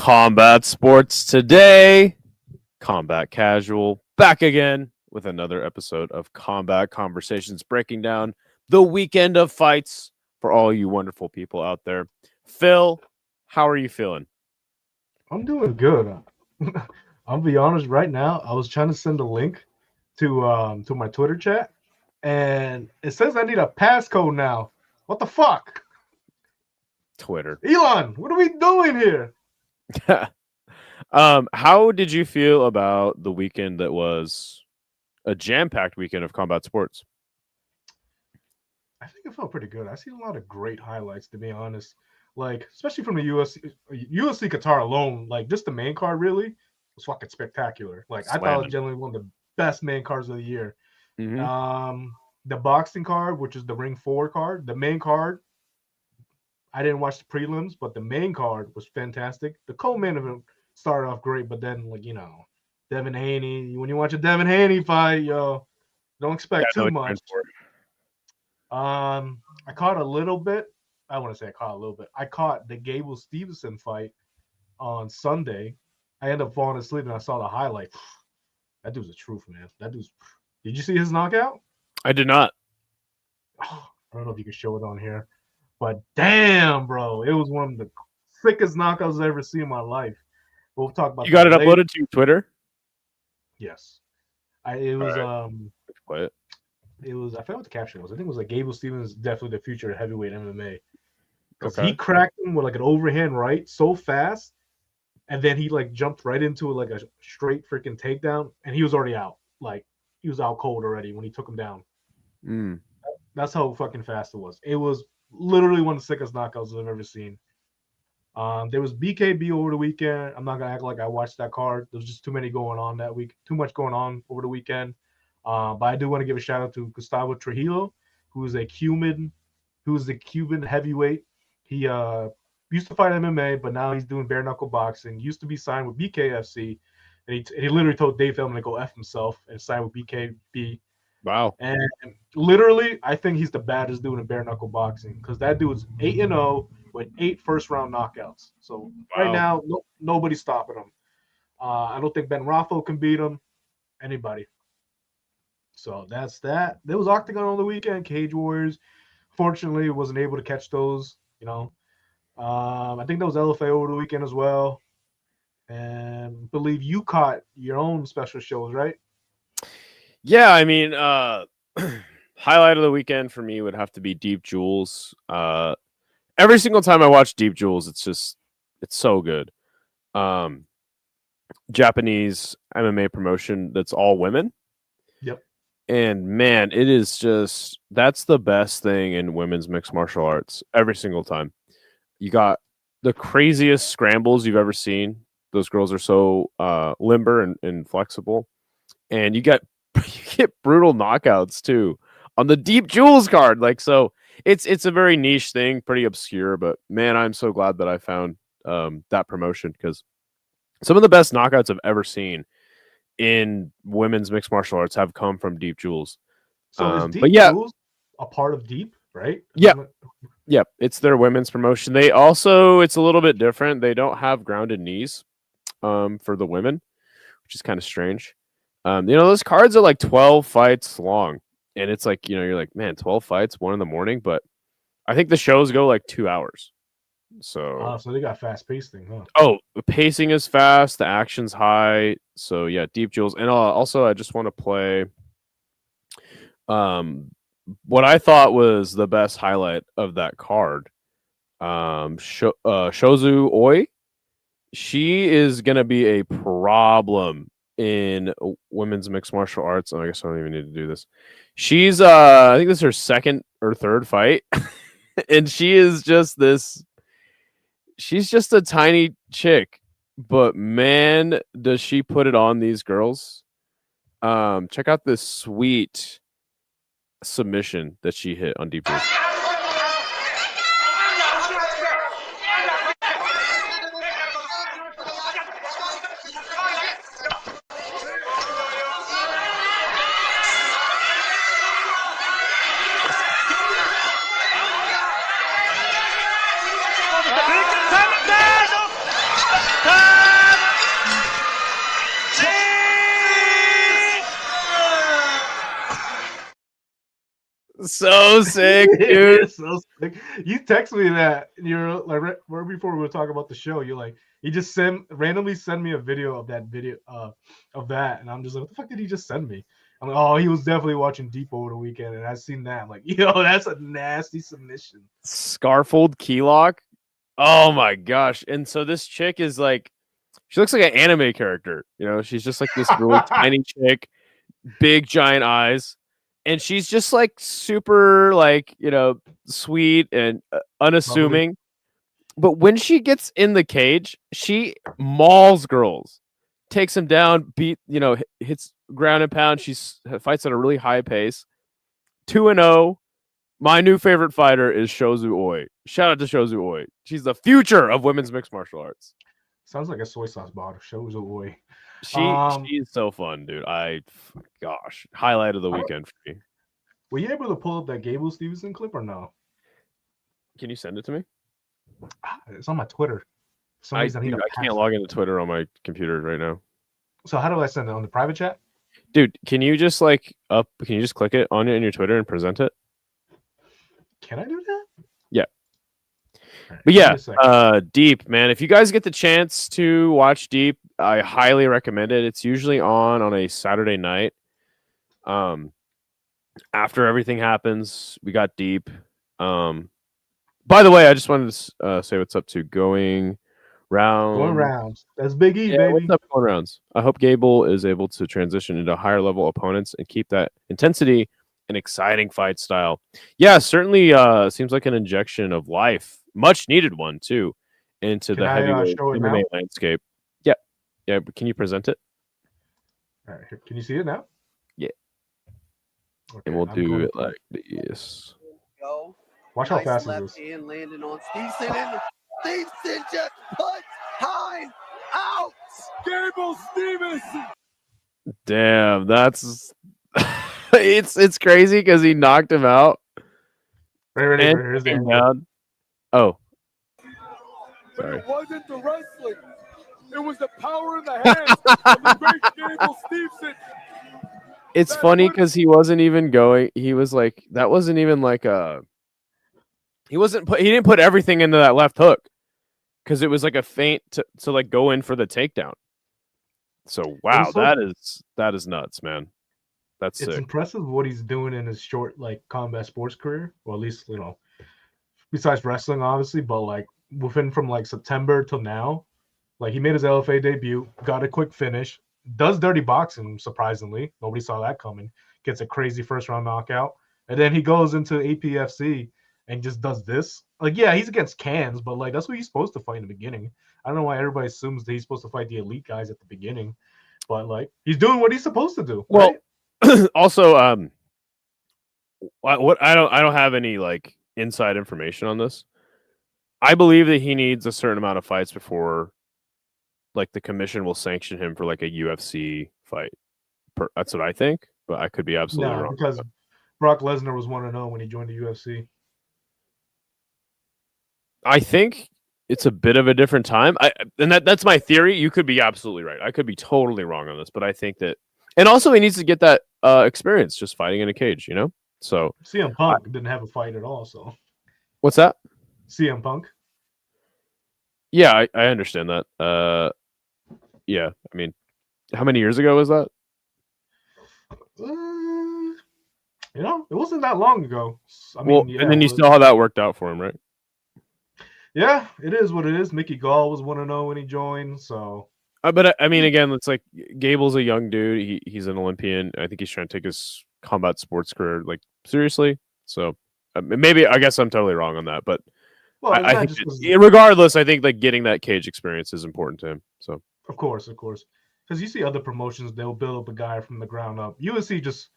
Combat Sports Today, Combat Casual, back again with another episode of Combat Conversations, breaking down the weekend of fights for all you wonderful people out there. Phil, how are you feeling? I'm doing good. I'll be honest, right now, I was trying to send a link to my Twitter chat, and it says I need a passcode now. What the fuck? Twitter. Elon, what are we doing here? How did you feel about the weekend that was a jam-packed weekend of combat sports? I think it felt pretty good. I seen a lot of great highlights, to be honest. Like, especially from the UFC Qatar alone, like just the main card really was fucking spectacular. Like, I thought it was generally one of the best main cards of the year. Mm-hmm. The boxing card, which is the Ring 4 card, the main card, I didn't watch the prelims, but the main card was fantastic. The co-main event started off great, but then, like, Devin Haney, when you watch a Devin Haney fight, don't expect too much. I caught a little bit. I want to say I caught a little bit. I caught the Gable Steveson fight on Sunday. I ended up falling asleep and I saw the highlight. That dude's the truth, man. Did you see his knockout? I did not. I don't know if you can show it on here, but damn, bro, it was one of the sickest knockouts I've ever seen in my life. We'll talk about. You got it uploaded to Twitter? Yes. It was Quiet. It was, I forgot what the caption was. I think it was like Gable Steveson is definitely the future of heavyweight MMA. Because he cracked him with like an overhand right so fast, and then he like jumped right into like a straight freaking takedown, and he was already out. Like, he was out cold already when he took him down. That's how fucking fast it was. It was literally one of the sickest knockouts I've ever seen. There was BKB over the weekend. I'm not gonna act like I watched that card. There was just too much going on over the weekend. But I do want to give a shout out to Gustavo Trujillo, who is the Cuban heavyweight. He used to fight MMA, but now he's doing bare knuckle boxing. Used to be signed with BKFC, and he literally told Dave Feldman to go F himself and sign with BKB. Wow. And literally, I think he's the baddest dude in bare knuckle boxing, because that dude's 8-0 with 8 first-round knockouts. So right now, nobody's stopping him. I don't think Ben Raffo can beat him. Anybody. So that's that. There was Octagon on the weekend, Cage Warriors. Fortunately, wasn't able to catch those, I think there was LFA over the weekend as well. And I believe you caught your own special shows, right? Yeah, I mean, highlight of the weekend for me would have to be Deep Jewels. Every single time I watch Deep Jewels, it's so good. Japanese MMA promotion that's all women. Yep. And man, it is just, that's the best thing in women's mixed martial arts every single time. You got the craziest scrambles you've ever seen. Those girls are so limber and flexible. And you get brutal knockouts too on the Deep Jewels card. Like, so it's a very niche thing, pretty obscure, but man, I'm so glad that I found that promotion, because some of the best knockouts I've ever seen in women's mixed martial arts have come from Deep Jewels. So is Deep Jewels a part of Deep, right? Yeah, it's their women's promotion. They also, it's a little bit different. They don't have grounded knees for the women, which is kind of strange. Those cards are like 12 fights long, and it's like, you're like, man, 12 fights, 1 a.m, but I think the shows go like 2 hours. So they got fast pacing, huh? Oh, the pacing is fast, the action's high. So yeah, Deep Jewels. And also I just want to play what I thought was the best highlight of that card. Shozu Oi. She is gonna be a problem in women's mixed martial arts. I guess I don't even need to do this. She's I think this is her second or third fight. And she is just this, she's just a tiny chick, but man, does she put it on these girls. Check out this sweet submission that she hit on Deep Jewels. So sick, dude. So sick. You text me that, and you're like right before we were talking about the show. You're like, he just randomly send me a video of that of that, and I'm just like, what the fuck did he just send me? I'm like, oh, he was definitely watching Deep over the weekend, and I seen that. I'm like, yo, that's a nasty submission. Scarfold key lock. Oh my gosh! And so this chick is like, she looks like an anime character. You know, she's just like this really tiny chick, big giant eyes. And she's just like super, like, you know, sweet and unassuming. Lovely. But when she gets in the cage, she mauls girls, takes them down, hits ground and pound. She fights at a really high pace. 2-0. My new favorite fighter is Shozu Oi. Shout out to Shozu Oi. She's the future of women's mixed martial arts. Sounds like a soy sauce bottle. Shows away. She's so fun, dude. Gosh, highlight of the weekend for me. Were you able to pull up that Gable Steveson clip or no? Can you send it to me? It's on my Twitter. I can't log into Twitter on my computer right now. So how do I send it? On the private chat? Dude, can you just click it on it in your Twitter and present it? Can I do that? Yeah. But yeah, Deep, man. If you guys get the chance to watch Deep, I highly recommend it. It's usually on a Saturday night. After everything happens, we got Deep. By the way, I just wanted to say what's up to Going Round. Going Rounds. That's Big E, baby. What's up, Going Rounds? I hope Gable is able to transition into higher level opponents and keep that intensity and exciting fight style. Yeah, certainly seems like an injection of life. Much needed one, too, into the heavyweight MMA landscape. Yeah. Yeah, but can you present it? All right. Can you see it now? Yeah. Okay, and we'll do it like this. Go. Watch how fast it is. Hand landing on Steveson, and Steveson just puts time out. Gable Steveson. Damn, that's it's crazy because he knocked him out. Here's the down. Oh, but it wasn't the wrestling; it was the power in the hands of the great Gable Steveson. It's funny because he wasn't even going. He was like, that wasn't even like a. He didn't put everything into that left hook because it was like a feint to like go in for the takedown. So wow, that is nuts, man. It's sick. Impressive what he's doing in his short like combat sports career, or at least besides wrestling, obviously, but like from like September till now, like he made his LFA debut, got a quick finish, does dirty boxing surprisingly, nobody saw that coming, gets a crazy first round knockout, and then he goes into APFC and just does this. Like, yeah, he's against cans, but like that's what he's supposed to fight in the beginning. I don't know why everybody assumes that he's supposed to fight the elite guys at the beginning, but like he's doing what he's supposed to do. Well, right? Also, what I don't have any like inside information on this. I believe that he needs a certain amount of fights before like the commission will sanction him for like a UFC fight. That's what I think, but I could be absolutely wrong. Because Brock Lesnar was 1-0 when he joined the UFC. I think it's a bit of a different time. That's my theory. You could be absolutely right. I could be totally wrong on this, but I think that, and also he needs to get that experience just fighting in a cage, you know? So CM Punk didn't have a fight at all. So what's that? CM Punk. Yeah, I understand that. Yeah, I mean, how many years ago was that? It wasn't that long ago. I mean, and then you saw how that worked out for him, right? Yeah, it is what it is. Mickey Gall was 1-0 when he joined, so. But I mean, again, it's like Gable's a young dude. He's an Olympian. I think he's trying to take his combat sports career like seriously. So maybe I guess I'm totally wrong on that, but I think regardless, I think like getting that cage experience is important to him. So of course, because you see other promotions, they'll build up a guy from the ground up. UFC just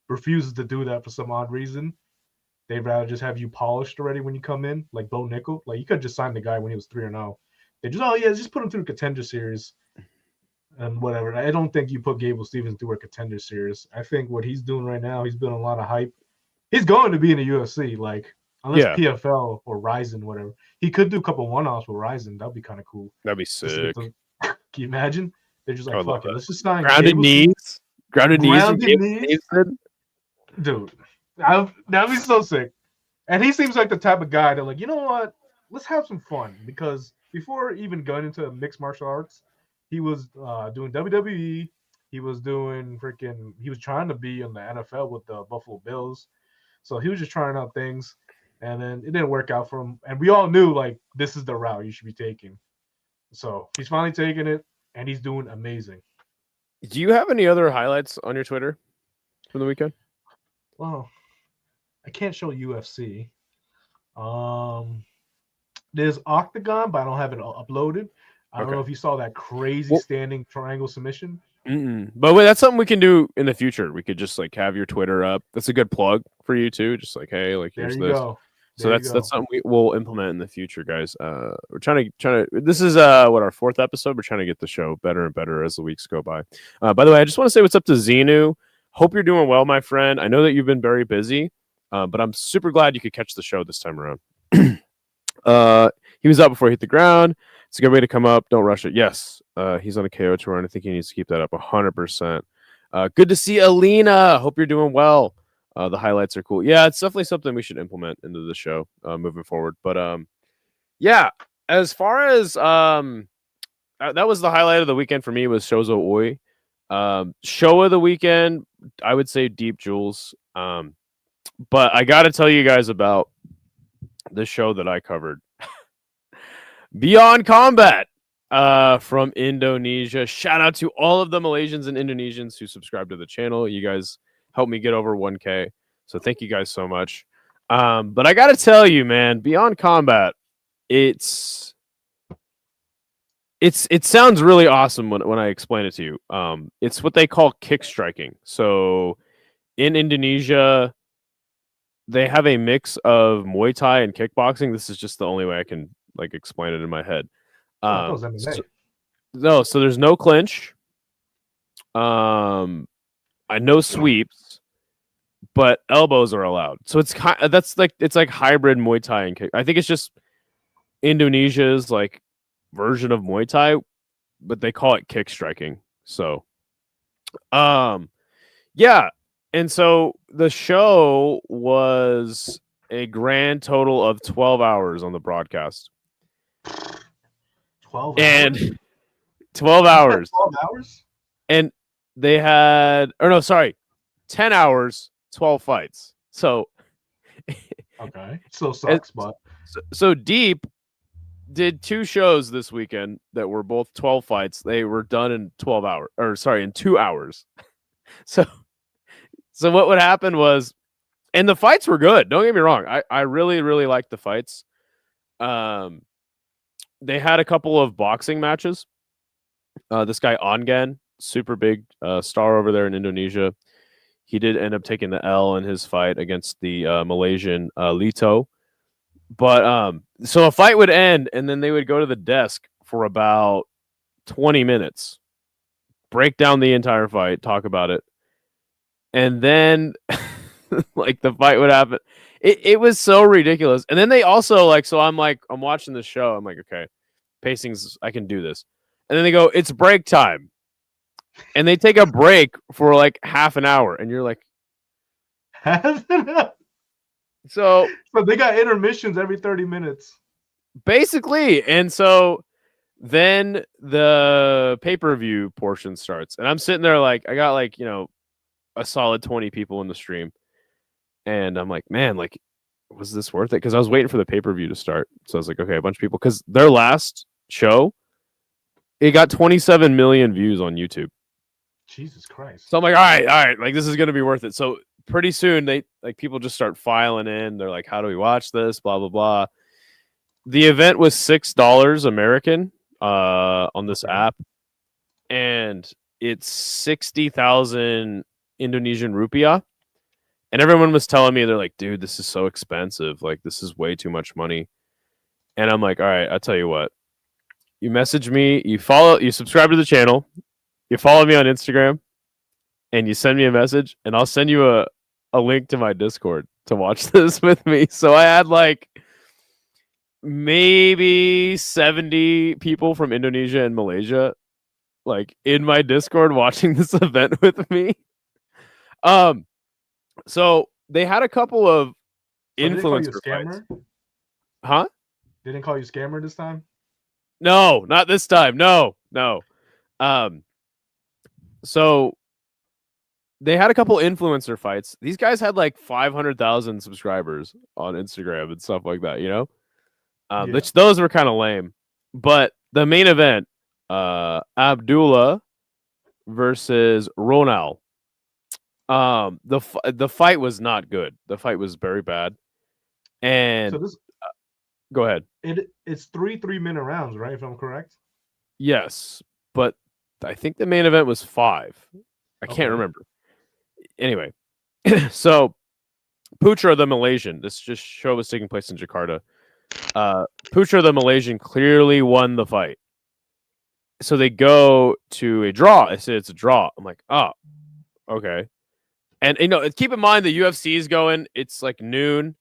refuses to do that for some odd reason. They'd rather just have you polished already when you come in, like Bo Nickel. Like you could just sign the guy when he was 3-0. They just put him through Contender Series and whatever. I don't think you put Gable Steveson through a Contender Series. I think what he's doing right now, he's building a lot of hype. He's going to be in the UFC, like unless PFL or Ryzen, whatever. He could do a couple one-offs with Ryzen. That'd be kind of cool. That'd be sick. Can you imagine? They're just like, fuck it, let's just sign grounded knees. Dude. That'd be so sick. And he seems like the type of guy that, like, you know what? Let's have some fun. Because before even going into mixed martial arts, he was doing WWE. He was doing he was trying to be in the NFL with the Buffalo Bills. So he was just trying out things. And then it didn't work out for him. And we all knew, like, this is the route you should be taking. So he's finally taking it, and he's doing amazing. Do you have any other highlights on your Twitter from the weekend? Well, I can't show UFC. There's Octagon, but I don't have it uploaded. I don't know if you saw that crazy standing triangle submission. But wait, that's something we can do in the future. We could just like have your Twitter up. That's a good plug for you too. Just like, hey, like here's this. Go. So that's something we'll implement in the future, guys. We're trying to. This is our 4th episode. We're trying to get the show better and better as the weeks go by. By the way, I just want to say what's up to Xenu. Hope you're doing well, my friend. I know that you've been very busy, but I'm super glad you could catch the show this time around. He was out before he hit the ground. It's a good way to come up. Don't rush it. Yes, he's on a KO tour, and I think he needs to keep that up 100%. Good to see Alina. Hope you're doing well. The highlights are cool. Yeah, it's definitely something we should implement into the show moving forward. But yeah, as far as that was the highlight of the weekend for me was Shozo Oi. Show of the weekend, I would say Deep Jewels. But I got to tell you guys about the show that I covered. Beyond Combat from Indonesia. Shout out to all of the Malaysians and Indonesians who subscribe to the channel. You guys helped me get over 1K. So thank you guys so much. But I got to tell you, man, Beyond Combat, it sounds really awesome when I explain it to you. It's what they call kick striking. So in Indonesia, they have a mix of Muay Thai and kickboxing. This is just the only way I can like explain it in my head. So there's no clinch. I know sweeps, but elbows are allowed. So it's like hybrid Muay Thai and kick. I think it's just Indonesia's like version of Muay Thai, but they call it kick striking. So, yeah. And so the show was a grand total of 12 hours on the broadcast. 12 and hours? 12 hours. 12 hours? And they had, 10 hours, 12 fights. So, okay. So sucks, but. So Deep did 2 shows this weekend that were both 12 fights. They were done in in 2 hours. So what would happen was, and the fights were good. Don't get me wrong. I really, really liked the fights. They had a couple of boxing matches. This guy Ongan, super big star over there in Indonesia. He did end up taking the L in his fight against the Malaysian Lito. But so a fight would end, and then they would go to the desk for about 20 minutes, break down the entire fight, talk about it. And then like the fight would happen. It was so ridiculous. And then they also I'm watching the show. I'm like, okay, pacing's, I can do this. And then they go, it's break time. And they take a break for like half an hour. And you're like, half an hour? So they got intermissions every 30 minutes. Basically. And so then the pay-per-view portion starts. And I'm sitting there like, I got a solid 20 people in the stream. And I'm like, man, was this worth it? Because I was waiting for the pay-per-view to start. So I was like, okay, a bunch of people. Because their last show, it got 27 million views on YouTube. Jesus Christ. So I'm like, all right, like this is going to be worth it. So pretty soon, people just start filing in. They're like, how do we watch this? Blah, blah, blah. The event was $6 American on this app. And it's 60,000 Indonesian rupiah. And everyone was telling me, they're like, dude, this is so expensive. Like, this is way too much money. And I'm like, all right, I'll tell you what. You message me, you subscribe to the channel, you follow me on Instagram, and you send me a message, and I'll send you a link to my Discord to watch this with me. So I had maybe 70 people from Indonesia and Malaysia in my Discord watching this event with me. So they had a couple of So they didn't call you a influencer fights. scammer? Huh? They didn't call you scammer this time? No, not this time. No. So they had a couple influencer fights. These guys had like 500,000 subscribers on Instagram and stuff like that, you know? Which those were kind of lame. But the main event, Abdullah versus Ronald. The fight was not good. The fight was very bad. And so this go ahead. It's 3-3-minute rounds, right? If I'm correct. Yes, but I think the main event was 5. I can't remember. Anyway, so Putra the Malaysian. This show was taking place in Jakarta. Putra the Malaysian clearly won the fight. So they go to a draw. I said it's a draw. I'm like, oh, okay. And keep in mind the UFC is going. It's like noon,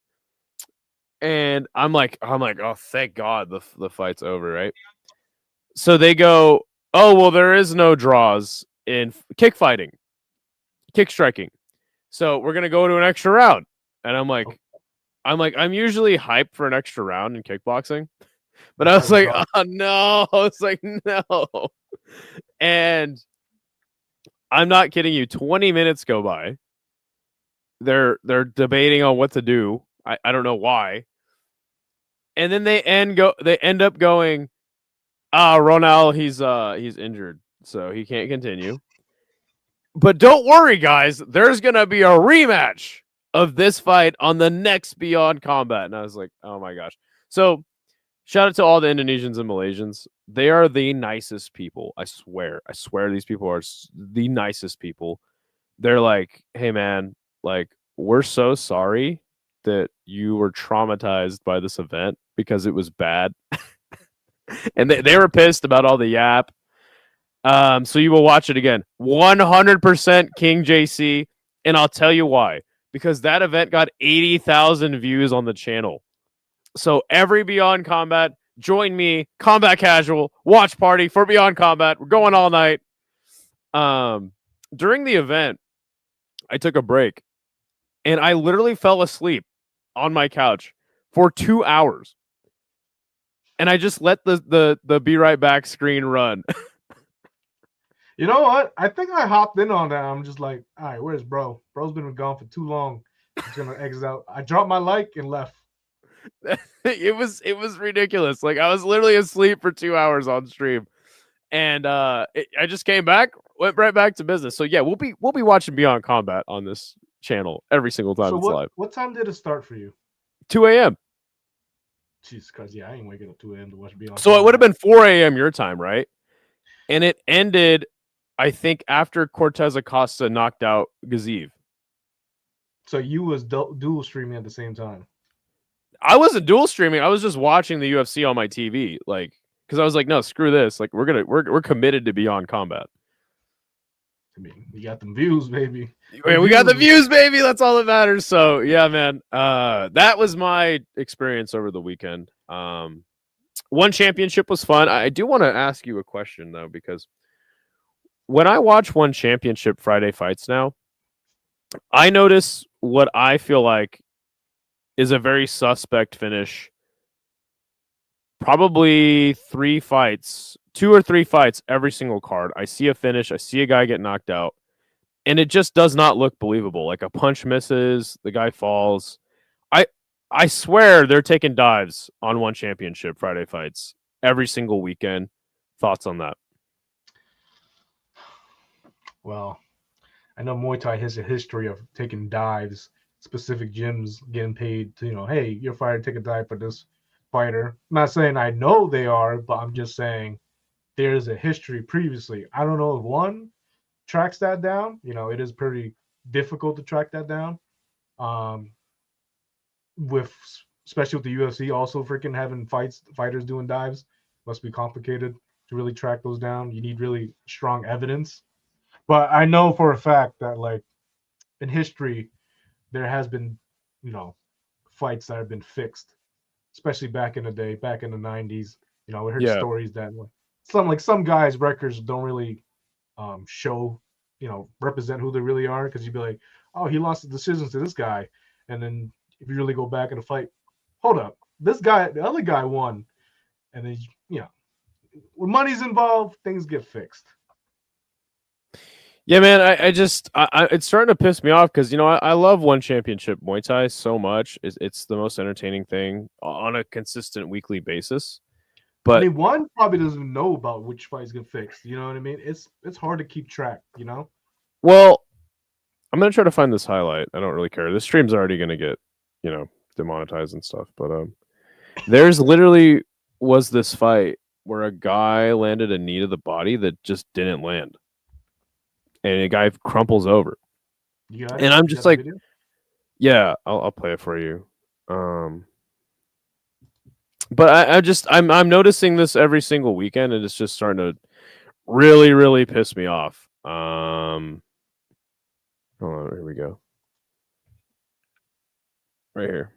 and I'm like, oh, thank God the fight's over, right? So they go, oh well, there is no draws in kick fighting, kick striking. So we're gonna go to an extra round, and I'm I'm usually hyped for an extra round in kickboxing, but I was like, oh no, I was like no, and I'm not kidding you. 20 minutes go by. They're debating on what to do. I don't know why. And then they end up going, Ronald, he's injured, so he can't continue. But don't worry, guys, there's gonna be a rematch of this fight on the next Beyond Combat. And I was like, oh my gosh. So shout out to all the Indonesians and Malaysians. They are the nicest people. I swear these people are the nicest people. They're like, hey man, like, we're so sorry that you were traumatized by this event because it was bad. And they were pissed about all the yap. So you will watch it again. 100% King JC. And I'll tell you why. Because that event got 80,000 views on the channel. So every Beyond Combat, join me, Combat Casual, watch party for Beyond Combat. We're going all night. During the event, I took a break. And I literally fell asleep on my couch for 2 hours. And I just let the Be Right Back screen run. You know what? I think I hopped in on that. I'm just like, all right, where's bro? Bro's been gone for too long. He's gonna exit out. I dropped my like and left. It was ridiculous. Like I was literally asleep for 2 hours on stream, and I just came back, went right back to business. So yeah, we'll be watching Beyond Combat on this channel every single time it's live. What time did it start for you? 2 a.m. Jesus Christ, yeah, I ain't waking up 2 a.m. to watch Beyond. So it would have been 4 a.m. your time, right? And it ended, I think, after Cortez Acosta knocked out Gaziv. So you was dual streaming at the same time? I wasn't dual streaming. I was just watching the UFC on my TV, like, because I was like, no, screw this. Like, we're committed to Beyond Combat. I mean, you got them views, baby. We got the views, baby. That's all that matters. So yeah, man. That was my experience over the weekend. One championship was fun. I do want to ask you a question though, because when I watch One Championship Friday fights now, I notice what I feel like is a very suspect finish. Probably 2 or 3 fights every single card. I see a finish. I see a guy get knocked out. And it just does not look believable. Like a punch misses, the guy falls. I swear they're taking dives on One Championship Friday fights every single weekend. Thoughts on that? Well, I know Muay Thai has a history of taking dives, specific gyms getting paid to, hey, you're fired, take a dive for this fighter. I'm not saying I know they are, but I'm just saying there's a history previously. I don't know if one tracks that down. It is pretty difficult to track that down. Especially with the UFC also freaking having fighters doing dives, must be complicated to really track those down. You need really strong evidence. But I know for a fact that, like, in history, there has been, fights that have been fixed, especially back in the day, back in the 90s. We heard stories that some guys' records don't really show, represent who they really are, because you'd be like, oh, he lost the decisions to this guy, and then if you really go back in the fight, hold up, this guy, the other guy won, and then when money's involved, things get fixed. Yeah, man, I it's starting to piss me off because I love one championship Muay Thai so much. It's the most entertaining thing on a consistent weekly basis. But I mean, one probably doesn't even know about which fights get fixed. You know what I mean? It's hard to keep track. Well, I'm gonna try to find this highlight. I don't really care. This stream's already gonna get demonetized and stuff. But there's literally was this fight where a guy landed a knee to the body that just didn't land. And a guy crumples over, and I'm just like, yeah, I'll play it for you. But I'm noticing this every single weekend, and it's just starting to really, really piss me off. Hold on, here we go. Right here.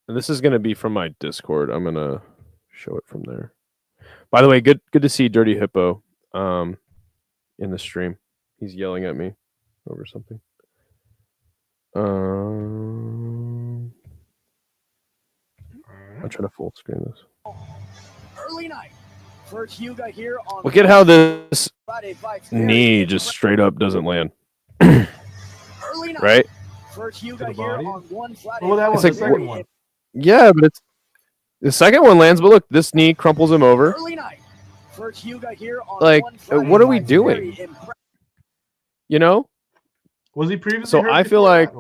And this is going to be from my Discord. I'm going to show it from there. By the way, good to see Dirty Hippo in the stream. He's yelling at me over something. I'll try to full screen this. Early night. First Huga here on Look at how this knee just straight up doesn't land. Right? First Huga here on one Friday. Well, that was the second one. Yeah, but the second one lands, but look, this knee crumples him over. Early night. First Huga here on like, one Friday. what are we doing? Was he previously? So I feel like.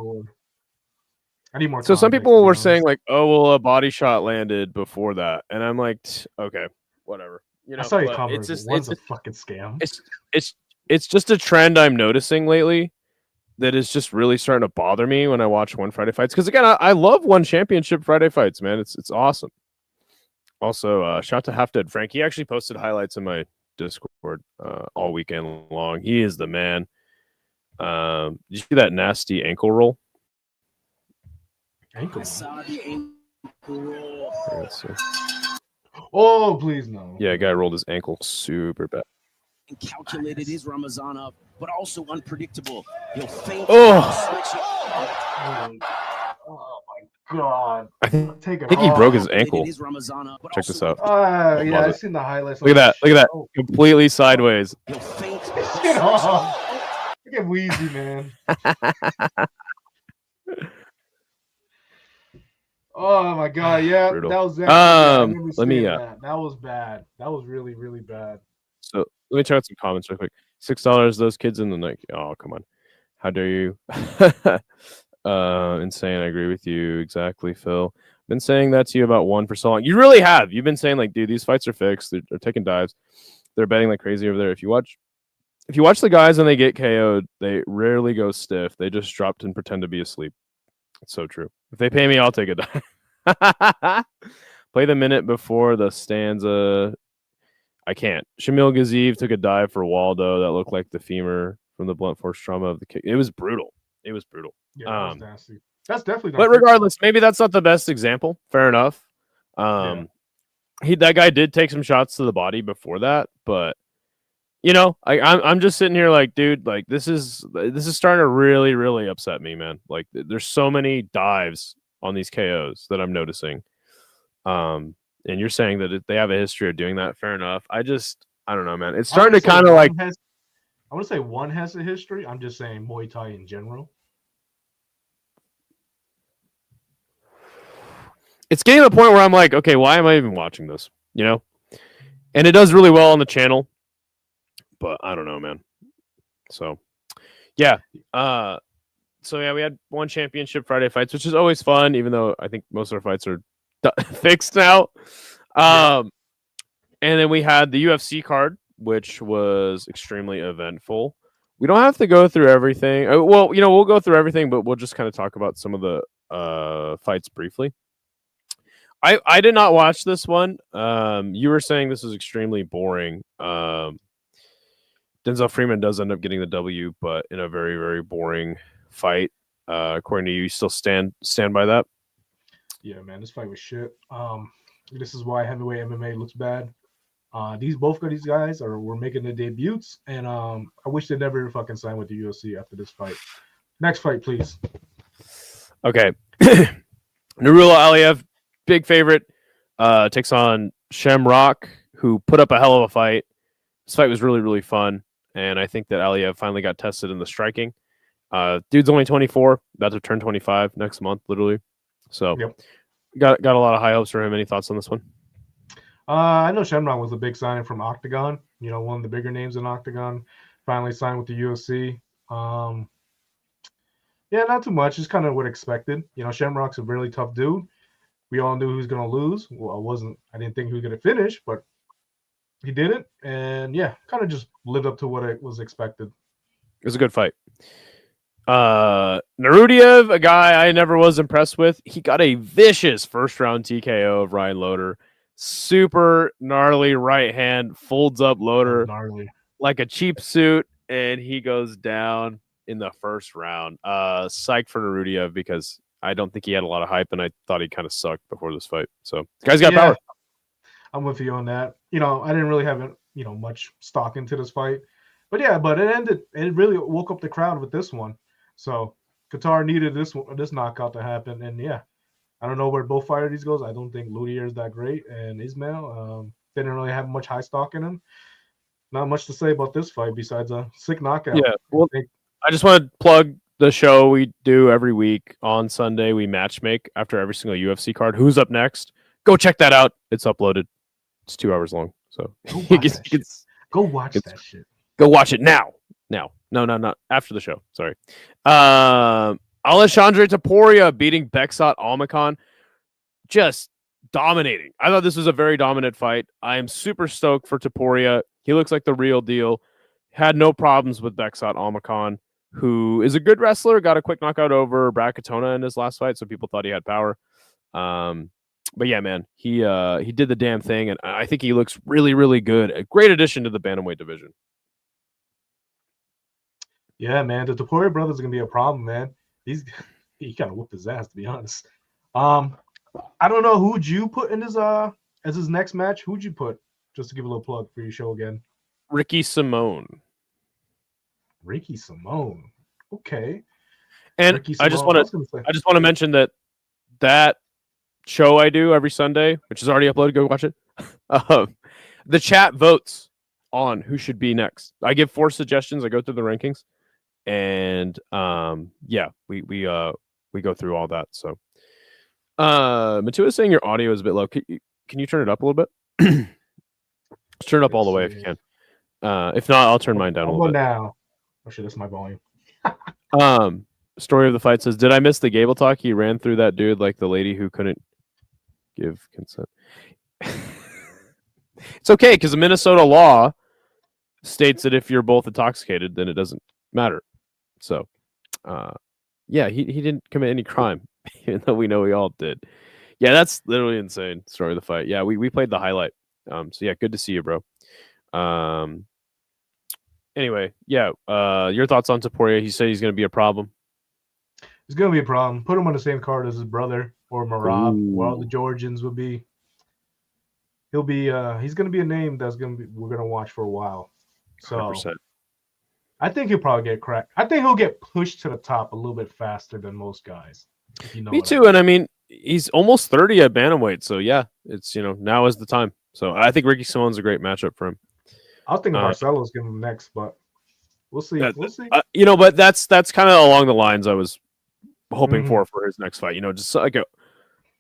I need more. So some people were saying like, "Oh, well, a body shot landed before that," and I'm like, "Okay, whatever." I saw you comment. It's a fucking scam. It's just a trend I'm noticing lately that is just really starting to bother me when I watch One Friday fights. Because again, I love One Championship Friday fights, man. It's awesome. Also, shout out to Half Dead Frank. He actually posted highlights in my Discord all weekend long. He is the man. Did you see that nasty ankle roll? Ankle. I saw the ankle roll. Let's see. Oh, please no. Yeah, guy rolled his ankle super bad. And calculated his Ramazan up, but also unpredictable. He'll feint. Oh my god! I think he broke his ankle. Check this out. Yeah, I've seen the highlights. Look at that! Look at that! Completely sideways. He'll feint. Look at Wheezy, man. Oh my god! Yeah, Brutal. that was. Actually, let me. That was bad. That was really, really bad. So let me check out some comments real quick. $6. Those kids in the night. Oh, come on! How dare you? Insane. I agree with you exactly, Phil. Been saying that to you about one for so long. You really have. You've been saying like, dude, these fights are fixed. They're taking dives. They're betting like crazy over there. If you watch the guys and they get KO'd, they rarely go stiff. They just dropped and pretend to be asleep. It's so true. If they pay me, I'll take a dive. Play the minute before the stanza. I can't. Shamil Ghaziv took a dive for Waldo that looked like the femur from the blunt force trauma of the kick. It was brutal. Yeah, that was nasty. That's definitely. But regardless, maybe that's not the best example. Fair enough. That guy did take some shots to the body before that, but I'm just sitting here like, dude, like this is starting to really, really upset me, man. Like there's so many dives on these KOs that I'm noticing. And you're saying that they have a history of doing that. Fair enough. I don't know, man. It's starting to kind of like. I want to say one has a history. I'm just saying Muay Thai in general. It's getting to the point where I'm like, okay, why am I even watching this? And it does really well on the channel. But I don't know, man. So, yeah. We had one championship Friday fights, which is always fun, even though I think most of our fights are fixed now. And then we had the UFC card, which was extremely eventful. We don't have to go through everything. Well, we'll go through everything, but we'll just kind of talk about some of the fights briefly. I did not watch this one. You were saying this was extremely boring. Denzel Freeman does end up getting the W, but in a very, very boring fight. According to you, you still stand by that? Yeah, man, this fight was shit. This is why heavyweight MMA looks bad. Both of these guys were making their debuts, and I wish they never fucking signed with the UFC after this fight. Next fight, please. Okay. Nurullah Aliyev, big favorite, takes on Shamrock, who put up a hell of a fight. This fight was really, really fun, and I think that Aliyev finally got tested in the striking. Dude's only 24, about to turn 25 next month, literally. So, got a lot of high hopes for him. Any thoughts on this one? I know Shamrock was a big signing from Octagon. You know, one of the bigger names in Octagon. Finally signed with the UFC. Yeah, not too much. It's kind of what expected. You know, Shamrock's a really tough dude. We all knew he was going to lose. Well, I didn't think he was going to finish, but he didn't. And yeah, kind of just lived up to what it was expected. It was a good fight. Narudiev, a guy I never was impressed with. He got a vicious first round TKO of Ryan Loder. Super gnarly right hand, folds up Loder like a cheap suit, and he goes down in the first round. Psych for Narudiev because I don't think he had a lot of hype, and I thought he kind of sucked before this fight. So, the guy's got power. I'm with you on that. You know, I didn't really have much stock into this fight, but it really woke up the crowd with this one. So Qatar needed this knockout to happen, and yeah, I don't know where both fighters goes. I don't think Ludier is that great, and Ismail didn't really have much high stock in him. Not much to say about this fight besides a sick knockout. Yeah, well, I just want to plug the show we do every week on Sunday. We match make after every single UFC card. Who's up next? Go check that out. It's uploaded. It's 2 hours long, so go watch that shit. Go watch it now. No, not after the show. Sorry. Alexandre Topuria beating Beksat Almakhan. Just dominating. I thought this was a very dominant fight. I am super stoked for Topuria. He looks like the real deal. Had no problems with Beksat Almakhan, who is a good wrestler. Got a quick knockout over Brad Katona in his last fight, so people thought he had power. But yeah, man, he did the damn thing, and I think he looks really, really good. A great addition to the bantamweight division. Yeah, man, the Topuria brothers are gonna be a problem, man. He kind of whooped his ass, to be honest. I don't know who'd you put in his as his next match. Who'd you put? Just to give a little plug for your show again. Ricky Simone. Ricky Simone. Okay. And I just want to mention that show I do every Sunday, which is already uploaded. Go watch it. The chat votes on who should be next. I give 4 suggestions. I go through the rankings, and yeah, we go through all that. So, Matua is saying your audio is a bit low. Can you turn it up a little bit? Turn it up all the way if you can. If not, I'll turn mine down a little bit. Now. Oh shit, that's my volume. Story of the fight says, did I miss the Gable talk? He ran through that dude like the lady who couldn't give consent. It's okay because the Minnesota law states that if you're both intoxicated, then it doesn't matter. So, yeah, he didn't commit any crime, even though we know we all did. Yeah, that's literally insane. Story of the fight. Yeah, we played the highlight. So yeah, good to see you, bro. Anyway, yeah, your thoughts on Topuria? He said he's going to be a problem. He's going to be a problem. Put him on the same card as his brother or Marab, where all the Georgians would be. He'll be. He's going to be a name we're going to watch for a while. So 100%. I think he'll probably get cracked. I think he'll get pushed to the top a little bit faster than most guys. Me too. And I mean, he's almost 30 at bantamweight, so yeah, it's now is the time. So I think Ricky Simone's a great matchup for him. I was thinking Marcelo's getting him next, but we'll see. We'll see. But that's kind of along the lines I was hoping for his next fight. Just like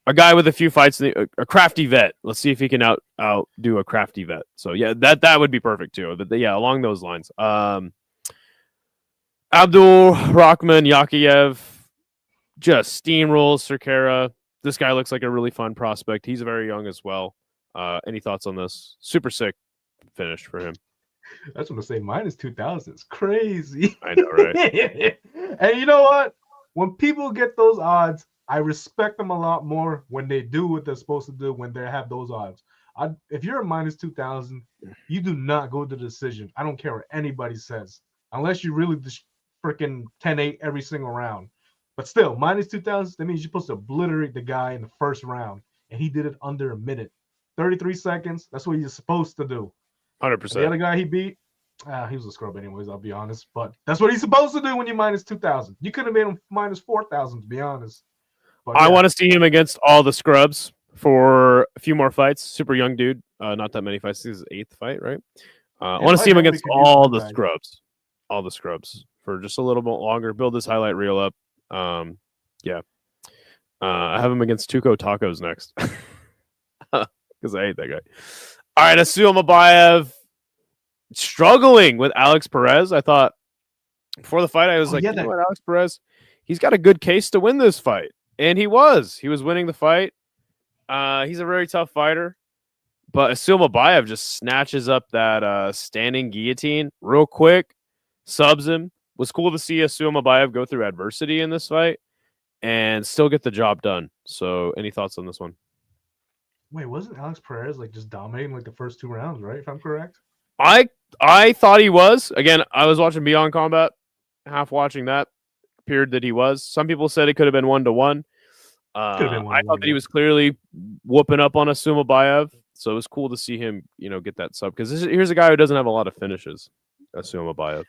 a guy with a few fights, a crafty vet. Let's see if he can outdo a crafty vet. So yeah, that would be perfect too. But yeah, along those lines. Abdul Rahman Yakiyev just steamrolls Cerquera. This guy looks like a really fun prospect. He's very young as well. Any thoughts on this? Super sick finish for him. That's what I'm saying. Minus 2,000 is crazy. I know, right? And you know what? When people get those odds, I respect them a lot more when they do what they're supposed to do when they have those odds. If you're a minus 2,000, you do not go to the decision. I don't care what anybody says, unless you really freaking 10-8 every single round. But still, minus 2,000, that means you're supposed to obliterate the guy in the first round, and he did it under a minute. 33 seconds. That's what you're supposed to do. 100%. The other guy he beat, he was a scrub anyways, I'll be honest. But that's what he's supposed to do when you minus 2,000. You could have made him minus 4,000, to be honest. But, I want to see him against all the scrubs for a few more fights. Super young dude. Not that many fights. This is his 8th fight, right? I want to see him against all the scrubs. All the scrubs for just a little bit longer. Build this highlight reel up. Yeah. I have him against Tuco Tacos next. Because I hate that guy. All right, Asil Mabayev struggling with Alex Perez. I thought before the fight, I was you know what, Alex Perez, he's got a good case to win this fight. And he was. He was winning the fight. He's a very tough fighter. But Asil Mabayev just snatches up that standing guillotine real quick, subs him. Was cool to see Asil Mabayev go through adversity in this fight and still get the job done. So any thoughts on this one? Wait, wasn't Alex Perez like just dominating like the first 2 rounds, right? If I'm correct. I thought he was. Again, I was watching Beyond Combat, half watching that. Appeared that he was. Some people said it could have been 1-1. I thought that he was clearly whooping up on Asil Mabayev. So it was cool to see him, get that sub. Because here's a guy who doesn't have a lot of finishes, Asil Mabayev.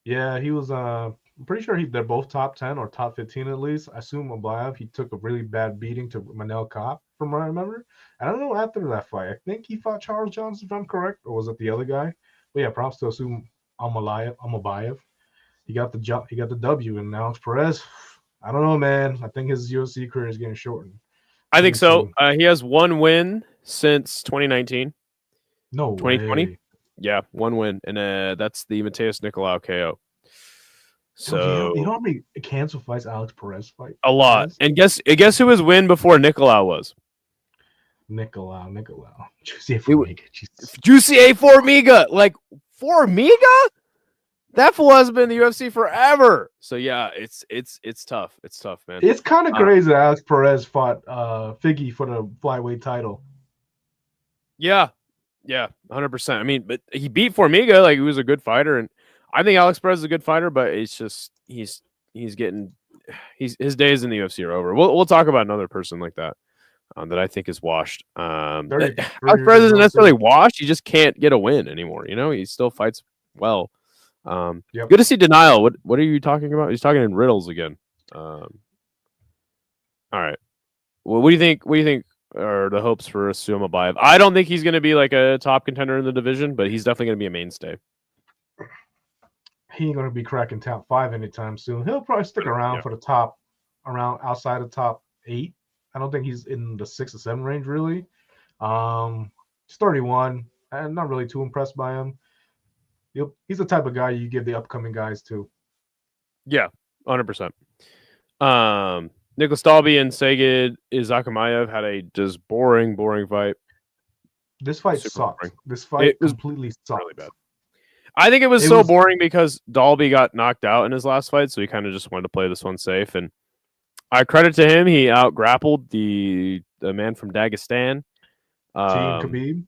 Yeah, he was I'm pretty sure they're both top 10 or top 15 at least. Asil Mabayev, he took a really bad beating to Manel Kape, from what I remember. I don't know after that fight. I think he fought Charles Johnson, if I'm correct, or was it the other guy? But yeah, props to Asil Mabayev. He got the W, and Alex Perez, I don't know, man. I think his UFC career is getting shortened. I think so. He has 1 win since 2019. No 2020? Way. Yeah, 1 win. And that's the Mateus Nicolau KO. So you know how many cancel fights Alex Perez fight? A lot. And guess who his win before Nicolau was? Nicolau. Juicy A Formiga. Juicy A Formiga. Like, Formiga? That fool has been in the UFC forever. So yeah, it's tough. It's tough, man. It's kind of crazy that Alex Perez fought Figgy for the flyweight title. Yeah, 100%. I mean, but he beat Formiga. Like, he was a good fighter, and I think Alex Perez is a good fighter. But it's just his days in the UFC are over. We'll talk about another person like that that I think is washed. Alex Perez isn't necessarily washed. He just can't get a win anymore. He still fights well. Yep. Good to see Denial. What are you talking about? He's talking in riddles again. All right. Well, what do you think are the hopes for Asil Mabayev? I don't think he's going to be like a top contender in the division, but he's definitely going to be a mainstay. He ain't going to be cracking top 5 anytime soon. He'll probably stick around for the top, around outside of top 8. I don't think he's in the 6 or 7 range really. He's 31. I'm not really too impressed by him. He's the type of guy you give the upcoming guys to. Yeah, 100%. Nicholas Dalby and Sagid Izakamayev had a just boring fight. This fight sucked. This fight completely sucked. Really bad. I think it was boring because Dalby got knocked out in his last fight, so he kind of just wanted to play this one safe. And I credit to him, he out-grappled the man from Dagestan. Khabib.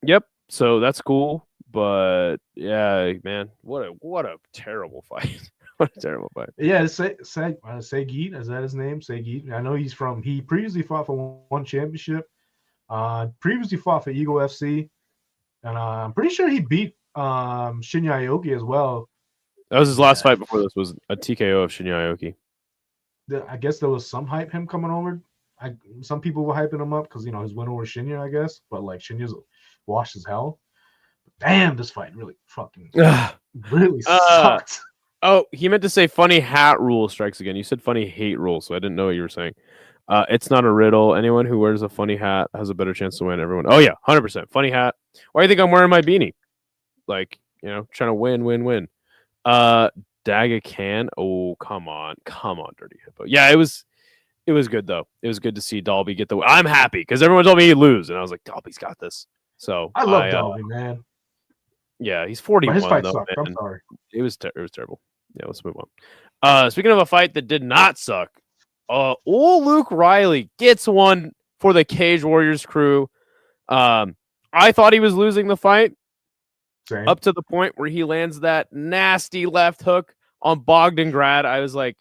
Yep, so that's cool. But yeah, man, what a terrible fight. What a terrible fight. Yeah, Sagid, is that his name? Sagid. I know he previously fought for one championship. Previously fought for Eagle FC. And I'm pretty sure he beat Shinya Aoki as well. That was his last fight before this was a TKO of Shinya Aoki. I guess there was some hype him coming over. Some people were hyping him up because his win over Shinya, I guess. But like Shinya's washed as hell. Damn, this fight really fucking really sucked. Oh, he meant to say funny hat rule strikes again. You said funny hate rule, so I didn't know what you were saying. It's not a riddle. Anyone who wears a funny hat has a better chance to win. Everyone. Oh yeah, 100%. Funny hat. Why do you think I'm wearing my beanie? Like, trying to win. Daga can. Oh, come on, Dirty Hippo. Yeah, it was good though. It was good to see Dalby get the win. I'm happy because everyone told me he'd lose, and I was like, Dalby's got this. So I love Dalby, man. Yeah, he's 41. His fight though, sucked. man. I'm sorry. It was terrible. Yeah, let's move on. Speaking of a fight that did not suck, Luke Riley gets one for the Cage Warriors crew. I thought he was losing the fight. Same. Up to the point where he lands that nasty left hook on Bogdangrad. I was like,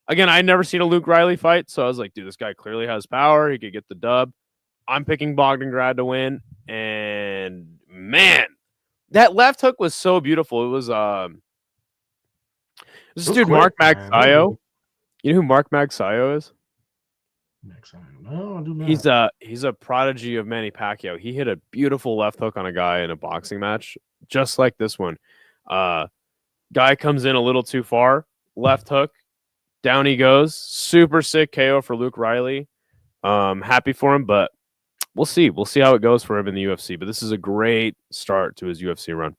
again, I'd never seen a Luke Riley fight, so I was like, dude, this guy clearly has power. He could get the dub. I'm picking Bogdangrad to win. And man, that left hook was so beautiful. It was this dude, Mark Magsayo. You know who Mark Magsayo is? No, I do not. He's a prodigy of Manny Pacquiao. He hit a beautiful left hook on a guy in a boxing match, just like this one. Guy comes in a little too far, left hook, down he goes. Super sick KO for Luke Riley. Happy for him, but we'll see. We'll see how it goes for him in the UFC. But this is a great start to his UFC run.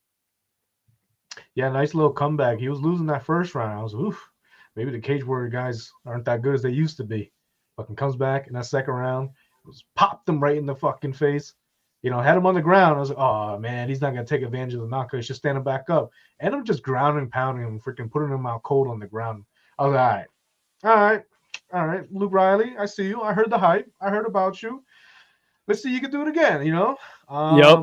Yeah, nice little comeback. He was losing that first round. I was, oof, maybe the Cage Warrior guys aren't that good as they used to be. Fucking comes back in that second round, popped him right in the fucking face. Had him on the ground. I was like, oh man, he's not gonna take advantage of the knockout. He's just standing back up, and I'm just grounding, pounding him, freaking putting him out cold on the ground. I was like, all right, Luke Riley, I see you. I heard the hype. I heard about you. Let's see you can do it again. Yep.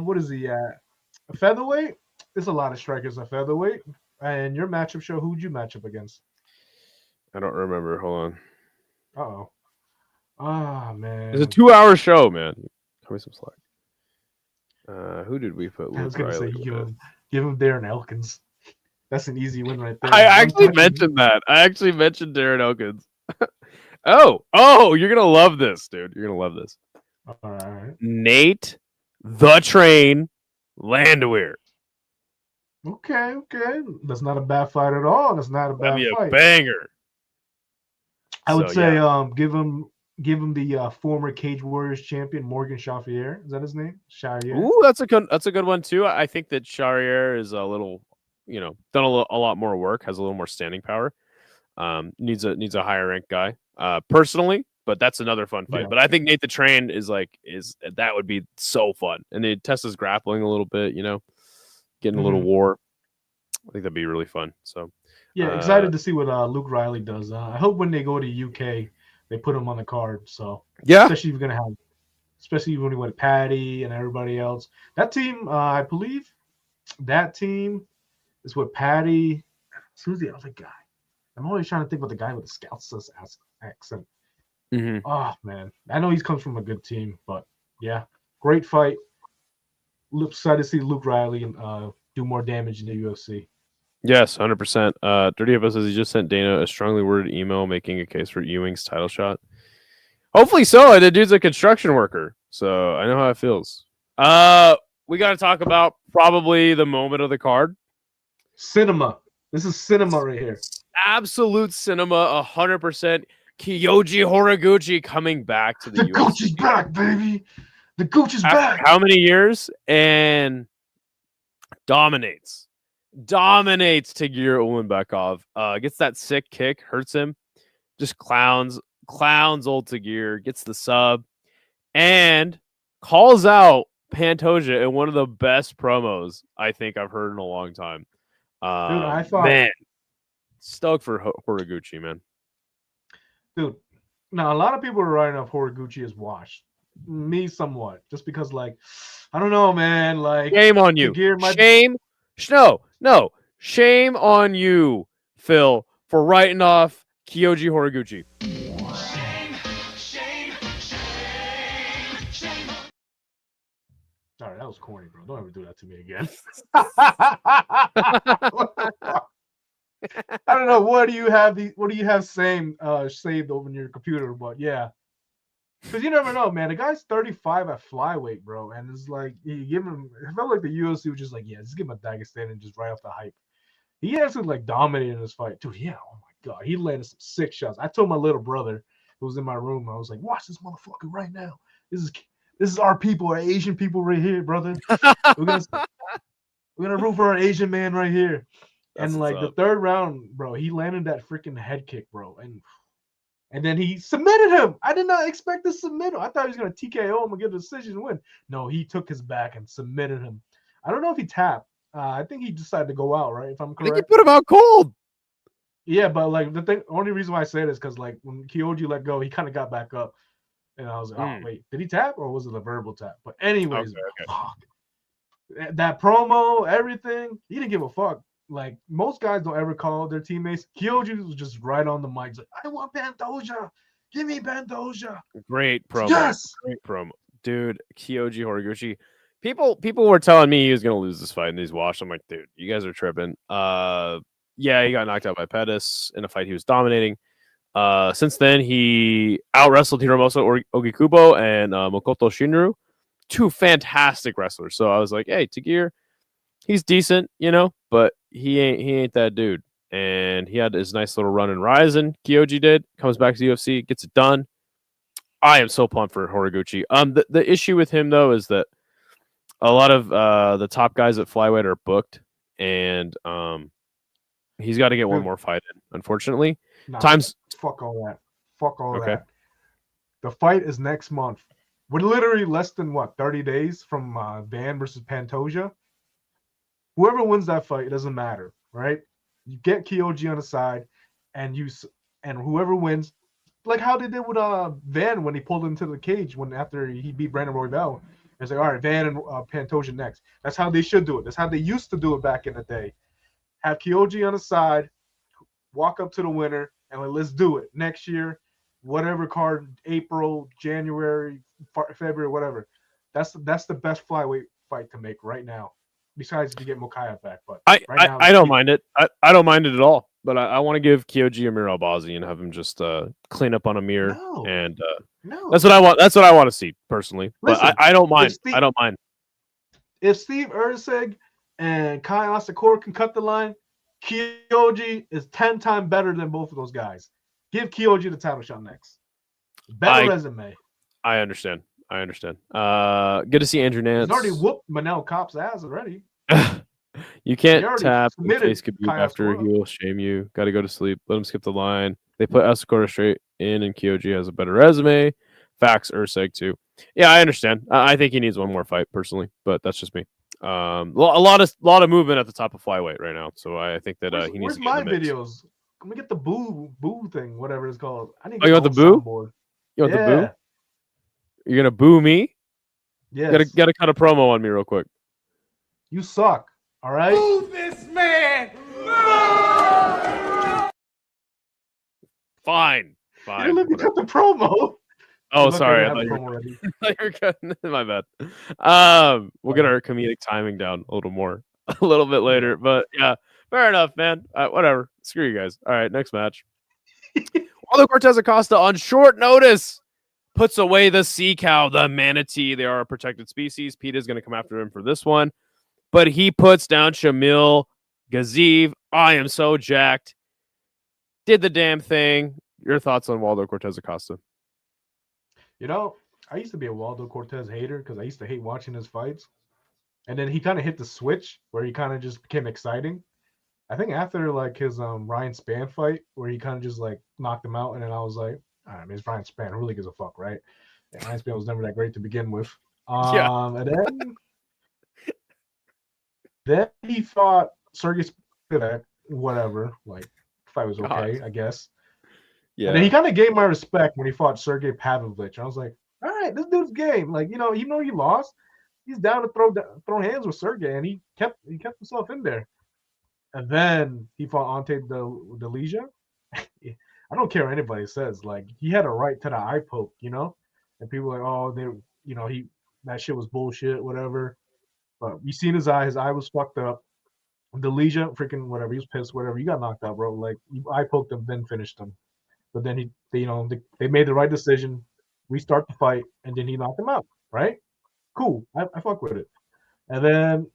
What is he at? A featherweight? There's a lot of strikers at featherweight. And your matchup show, who'd you match up against? I don't remember. Hold on. Uh-oh. Ah, man. It's a 2-hour show, man. Tell me some slack. Who did we put? I was going to say, give him Darren Elkins. That's an easy win right there. I actually mentioned that. I actually mentioned Darren Elkins. Oh, you're going to love this, dude. You're going to love this. All right. Nate the Train Landwehr. Okay. That's not a bad fight at all. That's not a bad That'd be fight. a banger. I would say give him the former Cage Warriors champion Morgan Charrier. Is that his name? Charrier. Ooh, that's a good one too. I think that Charrier is a little, done a lot more work, has a little more standing power. Needs a higher ranked guy. Personally, but that's another fun fight. Yeah. But I think Nate the Train is that would be so fun, and they test his grappling a little bit. Getting a little war. I think that'd be really fun. So yeah, excited to see what Luke Riley does. I hope when they go to UK, they put him on the card. So yeah, especially when he went Patty and everybody else. That team, I believe, that team is what Patty. Who's the other guy? I'm always trying to think about the guy with the Scouts accent. Mm-hmm. Oh man, I know he comes from a good team, but yeah, great fight. Excited to see Luke Riley do more damage in the UFC. Yes, 100%. Dirty Evo says he just sent Dana a strongly worded email making a case for Ewing's title shot. Hopefully so. The dude's a construction worker, so I know how it feels. We got to talk about probably the moment of the card. Cinema. This is cinema right here. Absolute cinema, 100%. Kyoji Horiguchi coming back to the UFC. The Gooch is back, baby. The Gooch is back. How many years? And dominates Tagir Ulanbekov. Gets that sick kick, hurts him. Just clowns old Tagir, gets the sub, and calls out Pantoja in one of the best promos I think I've heard in a long time. Dude, I thought, man, stoked for Horiguchi, man. Dude, now a lot of people are writing off Horiguchi as washed. Me somewhat, just because, I don't know, man. Shame on you. Shame on you, Phil, for writing off Kyoji Horiguchi. Sorry, that was corny, bro. Don't ever do that to me again. I don't know. What do you have saved over in your computer? But yeah. Because you never know, man. The guy's 35 at flyweight, bro. And it's you give him, it felt like the UFC was just just give him a Dagestan and just right off the hype. He actually dominated this fight. Dude, yeah, oh my God. He landed some sick shots. I told my little brother who was in my room, I was like, watch this motherfucker right now. This is our people, our Asian people right here, brother. We're gonna root for our Asian man right here. That's and the third round, bro, he landed that freaking head kick, bro. And then he submitted him. I did not expect to submit him. I thought he was going to TKO him and get a decision and win. No, he took his back and submitted him. I don't know if he tapped. I think he decided to go out, right? If I'm correct. I think he put him out cold. Yeah, but the only reason why I say it is because when Kyoji let go, he kind of got back up. And I was like, oh, wait, did he tap or was it a verbal tap? But anyways, fuck. That promo, everything, he didn't give a fuck. Most guys don't ever call their teammates. Kyoji was just right on the mic. He's like, I want Pantoja. Give me Pantoja. Great promo. Yes. Great promo. dude, Kyoji Horiguchi. People were telling me he was gonna lose this fight, and he's washed. I'm like, dude, you guys are tripping. Yeah, he got knocked out by Pettis in a fight he was dominating. Since then, he out wrestled Hiromuto Ogikubo and Makoto Shinru, two fantastic wrestlers. So I was like, hey, Tagir, he's decent, but he ain't that dude. And he had his nice little run in Ryzen. Kyoji did, comes back to the UFC, gets it done. I am so pumped for Horiguchi. The issue with him though is that a lot of the top guys at flyweight are booked, and he's got to get one more fight in. Unfortunately, fuck all that. Fuck all Okay. that. The fight is next month. We're literally less than 30 days from Van versus Pantoja. Whoever wins that fight, it doesn't matter, right? You get Kyoji on the side, and whoever wins, like how they did with Van when he pulled him to the cage after he beat Brandon Royval. It's like, all right, Van and Pantoja next. That's how they should do it. That's how they used to do it back in the day. Have Kyoji on the side, walk up to the winner, and let's do it next year. Whatever card, April, January, February, whatever. That's the best flyweight fight to make right now. Besides, if you get Mokaev back, but I don't mind it. I don't mind it at all. But I want to give Kyoji Amir Albazi and have him just clean up on Amir, and that's what I want. That's what I want to see personally. But Listen, I don't mind. I don't mind. If Steve Erceg and Kai Asakura can cut the line, Kyoji is 10 times better than both of those guys. Give Kyoji the title shot next. Better resume. I understand. Good to see Andrew Nance. He's already whooped Manel Kopp's ass already. You can't tap face Khabib after he will shame you. Got to go to sleep. Let him skip the line. They put Asakura straight in, and Kyoji has a better resume. Facts, Erceg too. Yeah, I understand. I think he needs one more fight personally, but that's just me. A lot of movement at the top of flyweight right now, so I think that he needs to get my in the mix. videos? Let me get the boo thing, whatever it's called. I need. You want the boo? Soundboard. You want the boo? You're gonna boo me? Yeah. Gotta cut a promo on me real quick. You suck. All right. Boo this man! Fine. Let me cut the promo. Oh, sorry. I thought you were cutting. My bad. We'll get our comedic timing down a little more a little bit later. But yeah, fair enough, man. Whatever. Screw you guys. All right, next match. Waldo Cortez Acosta on short notice puts away the sea cow, the manatee. They are a protected species. Pete is going to come after him for this one. But he puts down Shamil Gaziev. I am so jacked. Did the damn thing. Your thoughts on Waldo Cortez Acosta? I used to be a Waldo Cortez hater because I used to hate watching his fights. And then he kind of hit the switch where he kind of just became exciting. I think after like his Ryan Spann fight where he kind of just like knocked him out, and then I was like, all right, it's Ryan Spann. Who really gives a fuck, right? And Ryan Spann was never that great to begin with. And then he fought Sergey Spivak, whatever. Like, fight was okay, I guess. Yeah. And then he kind of gave my respect when he fought Sergey Pavlovich. I was like, all right, this dude's game. Like, even though he lost, he's down to throw hands with Sergey, and he kept himself in there. And then he fought Ante Delija. I don't care what anybody says. Like, he had a right to the eye poke, And people were like, oh, that shit was bullshit, whatever. But you seen his eye. His eye was fucked up. Delija, freaking whatever. He was pissed, whatever. You got knocked out, bro. Like, you eye poked him, then finished him. But then they made the right decision, restart the fight, and then he knocked him out, right? Cool. I fuck with it. And then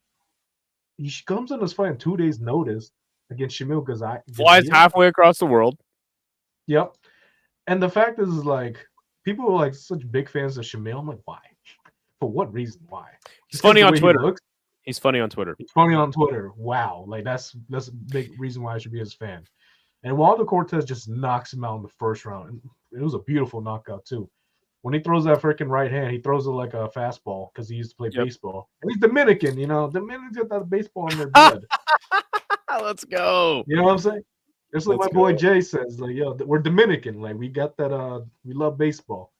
he comes in this fight in 2 days' notice against Shamil Gaziev. Flies halfway across the world. Yep. And the fact is like, people are like such big fans of Shamil. I'm like, why? For what reason? Why? He's funny on Twitter. He's funny on Twitter. He's funny on Twitter. Wow. Like, that's a big reason why I should be his fan. And Waldo Cortez just knocks him out in the first round. It was a beautiful knockout, too. When he throws that freaking right hand, he throws it like a fastball because he used to play baseball. And he's Dominican, Dominicans get that baseball in their blood. Let's go. You know what I'm saying? Just like my boy Jay says, like, yo, we're Dominican. Like, we got that, we love baseball.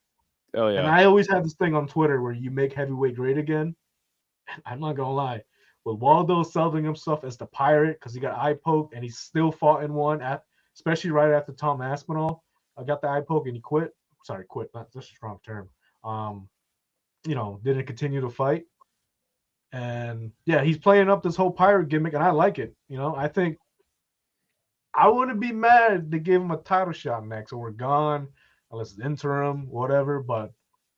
Oh, yeah. And I always have this thing on Twitter where you make heavyweight great again. I'm not going to lie. With Waldo selling himself as the pirate because he got eye poked and he still fought in one, especially right after Tom Aspinall. I got the eye poke and he quit. Sorry, quit. That's a strong term. didn't continue to fight. And yeah, he's playing up this whole pirate gimmick, and I like it. I think I wouldn't be mad if they gave him a title shot next, or we're gone, unless it's interim, whatever. But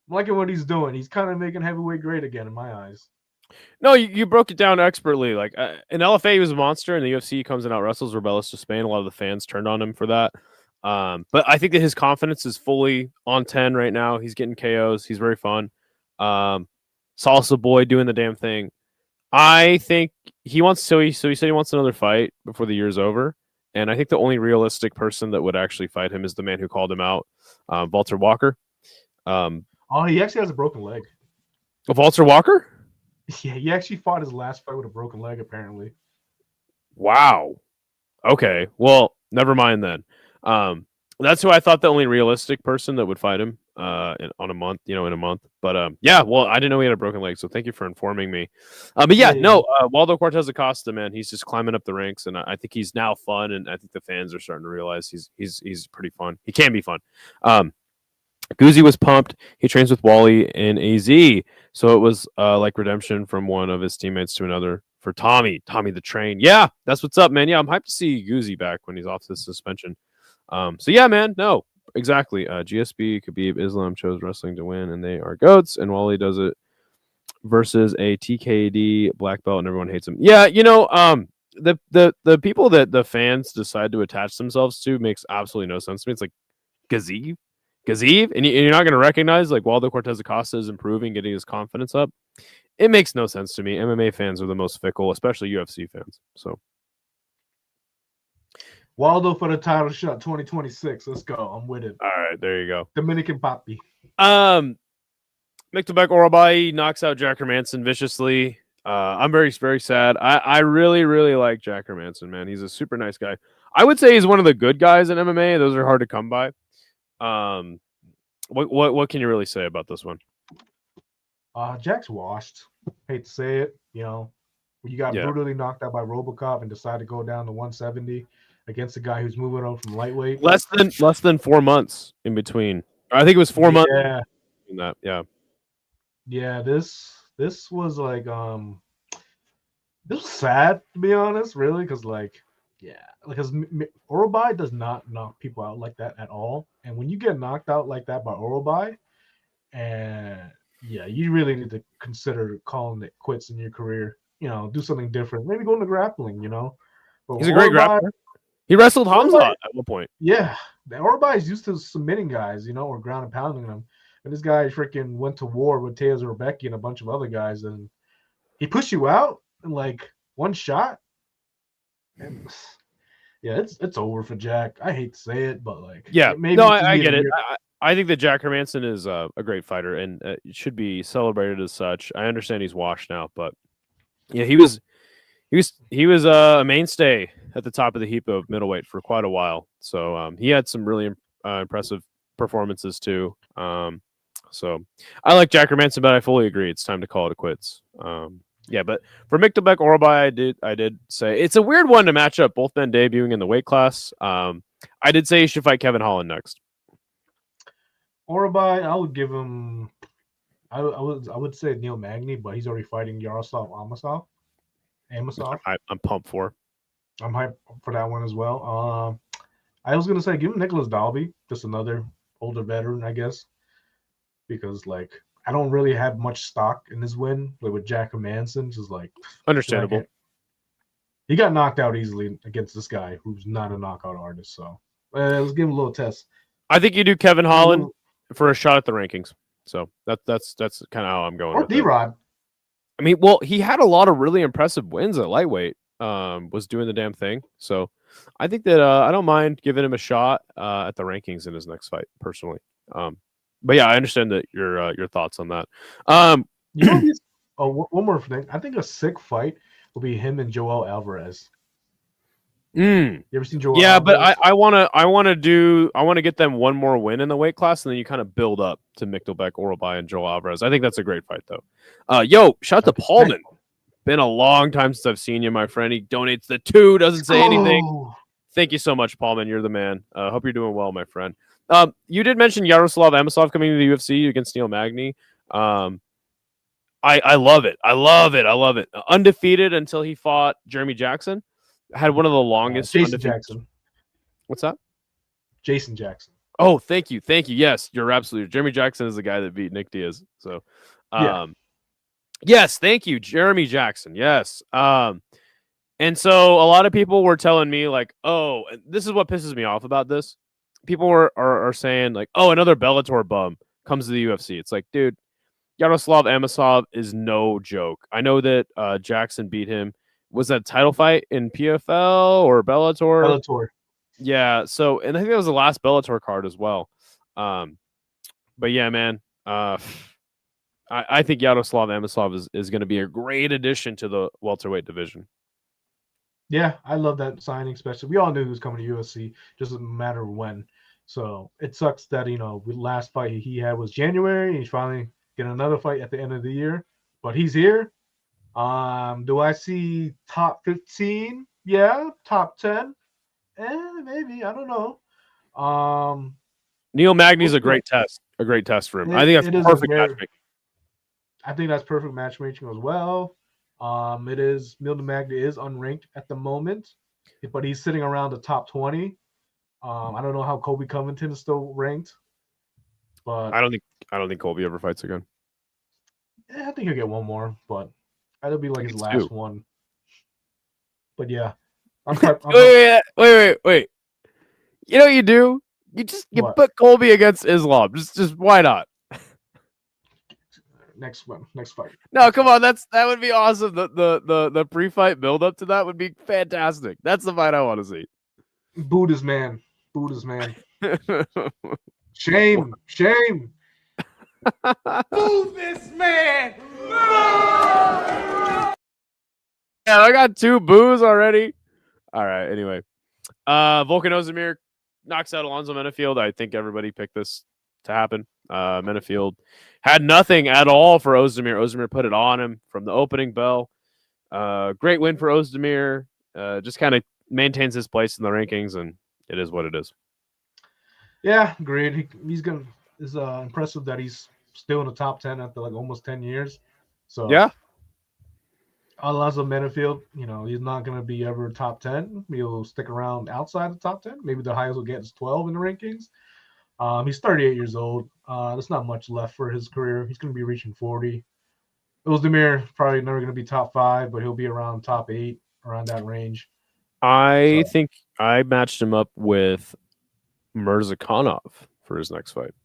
I'm liking what he's doing. He's kind of making heavyweight great again in my eyes. No, you broke it down expertly. Like in LFA, he was a monster, and the UFC comes and out wrestles Rebellis to Spain. A lot of the fans turned on him for that. But I think that his confidence is fully on 10 right now. He's getting KOs. He's very fun. Salsa boy doing the damn thing. I think he wants. So he said he wants another fight before the year's over. And I think the only realistic person that would actually fight him is the man who called him out, Walter Walker. He actually has a broken leg. Walter Walker? Yeah, he actually fought his last fight with a broken leg, apparently. Wow. Okay. Well, never mind then. That's who I thought the only realistic person that would fight him in a month. But yeah, well, I didn't know he had a broken leg, so thank you for informing me. But yeah, Waldo Cortez Acosta, man, he's just climbing up the ranks, and I think he's now fun, and I think the fans are starting to realize he's pretty fun. He can be fun. Guzzi was pumped. He trains with Wally in AZ, so it was like redemption from one of his teammates to another for Tommy the Train. Yeah, that's what's up, man. Yeah, I'm hyped to see Guzzi back when he's off the suspension. So yeah, man, no, exactly. GSP, Khabib, Islam chose wrestling to win, and they are goats. And Wally does it versus a TKD black belt, and everyone hates him. Yeah, the people that the fans decide to attach themselves to makes absolutely no sense to me. It's like Gaziv, and you're not going to recognize like Waldo Cortez Acosta is improving, getting his confidence up. It makes no sense to me. MMA fans are the most fickle, especially UFC fans. So. Waldo for the title shot 2026. Let's go. I'm with it. All right, there you go. Dominican Papi. Miktelbeck Orobai knocks out Jack Hermanson viciously. I'm very, very sad. I really, really like Jack Hermanson, man. He's a super nice guy. I would say he's one of the good guys in MMA. Those are hard to come by. What can you really say about this one? Jack's washed. Hate to say it. You got brutally knocked out by RoboCop and decided to go down to 170 against a guy who's moving on from lightweight. Less than 4 months in between. I think it was 4 months. Yeah. In that, yeah. Yeah, this was like this was sad, to be honest, really, because Orobai does not knock people out like that at all. And when you get knocked out like that by Orobai, and you really need to consider calling it quits in your career. Do something different. Maybe go into grappling. But he's a great grappler. He wrestled Hamza at one point. Yeah, Orobai is used to submitting guys, or ground and pounding them. And this guy freaking went to war with Tejas Rebecki and a bunch of other guys, and he pushed you out in like one shot. And yeah, it's over for Jack. I hate to say it, but maybe I get it. I think that Jack Hermanson is a great fighter and should be celebrated as such. I understand he's washed now, but yeah, he was a mainstay at the top of the heap of middleweight for quite a while. So he had some really impressive performances too. So I like Jack Hermanson, but I fully agree it's time to call it quits. But for Miktelbeck Orobai, I did say it's a weird one to match up. Both men debuting in the weight class. I did say he should fight Kevin Holland next. Orobai, I would give him. I would say Neil Magny, but he's already fighting Yaroslav Amosov. I'm pumped for. I'm hyped for that one as well. I was gonna say give him Nicholas Dalby, just another older veteran, I guess, because I don't really have much stock in this win. With Jack Hermanson, just understandable. He got knocked out easily against this guy who's not a knockout artist. So let's give him a little test. I think you do Kevin Holland for a shot at the rankings. So that's kind of how I'm going. Or D-Rod. I mean, well, he had a lot of really impressive wins at lightweight. Was doing the damn thing. So I think that I don't mind giving him a shot at the rankings in his next fight, personally. But yeah, I understand that your thoughts on that. One more thing. I think a sick fight will be him and Joel Alvarez. You ever seen Joel? Yeah, Alvarez? but I want to get them one more win in the weight class, and then you kind of build up to Miktelbeck, Orobai, and Joel Alvarez. I think that's a great fight, though. Shout out to Paulman. Been a long time since I've seen you, my friend. He donates the 2, doesn't say anything. Thank you so much, Paulman. You're the man. Hope you're doing well, my friend. You did mention Yaroslav Amosov coming to the UFC against Neil Magny. I love it. I love it. I love it. Undefeated until he fought Jeremy Jackson. Had one of the longest. Jason undefeated... Jackson. What's that? Jason Jackson. Oh, thank you. Thank you. Yes, you're absolutely. Jeremy Jackson is the guy that beat Nick Diaz. So, yes, thank you, Jeremy Jackson. Yes. And so a lot of people were telling me like, oh, this is what pisses me off about this. People are saying like, oh, another Bellator bum comes to the UFC. It's like, dude, Yaroslav Amosov is no joke. I know that Jackson beat him. Was that a title fight in PFL or Bellator? Bellator. Yeah. So, and I think that was the last Bellator card as well. But yeah, man. I think Yaroslav Amosov is going to be a great addition to the welterweight division. Yeah, I love that signing, especially. We all knew he was coming to UFC, just a matter of when. So it sucks that, the last fight he had was January, and he's finally getting another fight at the end of the year. But he's here. Do I see top 15? Yeah, top 10? Maybe. I don't know. Neil Magny's a great test. A great test for him. I think that's perfect matchmaking. I think that's perfect matchmaking as well. It is Milton Magny is unranked at the moment, but he's sitting around the top 20. I don't know how Colby Covington is still ranked, but I don't think Colby ever fights again. I think he'll get one more, but that'll be like his last one. But yeah, wait. You know what you do? You put Colby against Islam. Just why not? Next fight. No, come on, that would be awesome. The pre-fight build up to that would be fantastic. That's the fight I want to see. Buddha's man. Shame. Move this man. Yeah, I got 2 boos already. All right. Anyway, Volkan Ozdemir knocks out Alonzo Menafield. I think everybody picked this to happen. Menafield had nothing at all for Ozdemir. Ozdemir put it on him from the opening bell. Great win for Ozdemir. Just kind of maintains his place in the rankings, and it is what it is. Yeah, great. It's impressive that he's still in the top 10 after like almost 10 years. So yeah. Alonzo Menafield, he's not going to be ever top 10. He'll stick around outside the top 10. Maybe the highest will get is 12 in the rankings. He's 38 years old. There's not much left for his career. He's going to be reaching 40. Ozdemir probably never going to be top 5, but he'll be around top 8, around that range. I think I matched him up with Mirzakhanov for his next fight.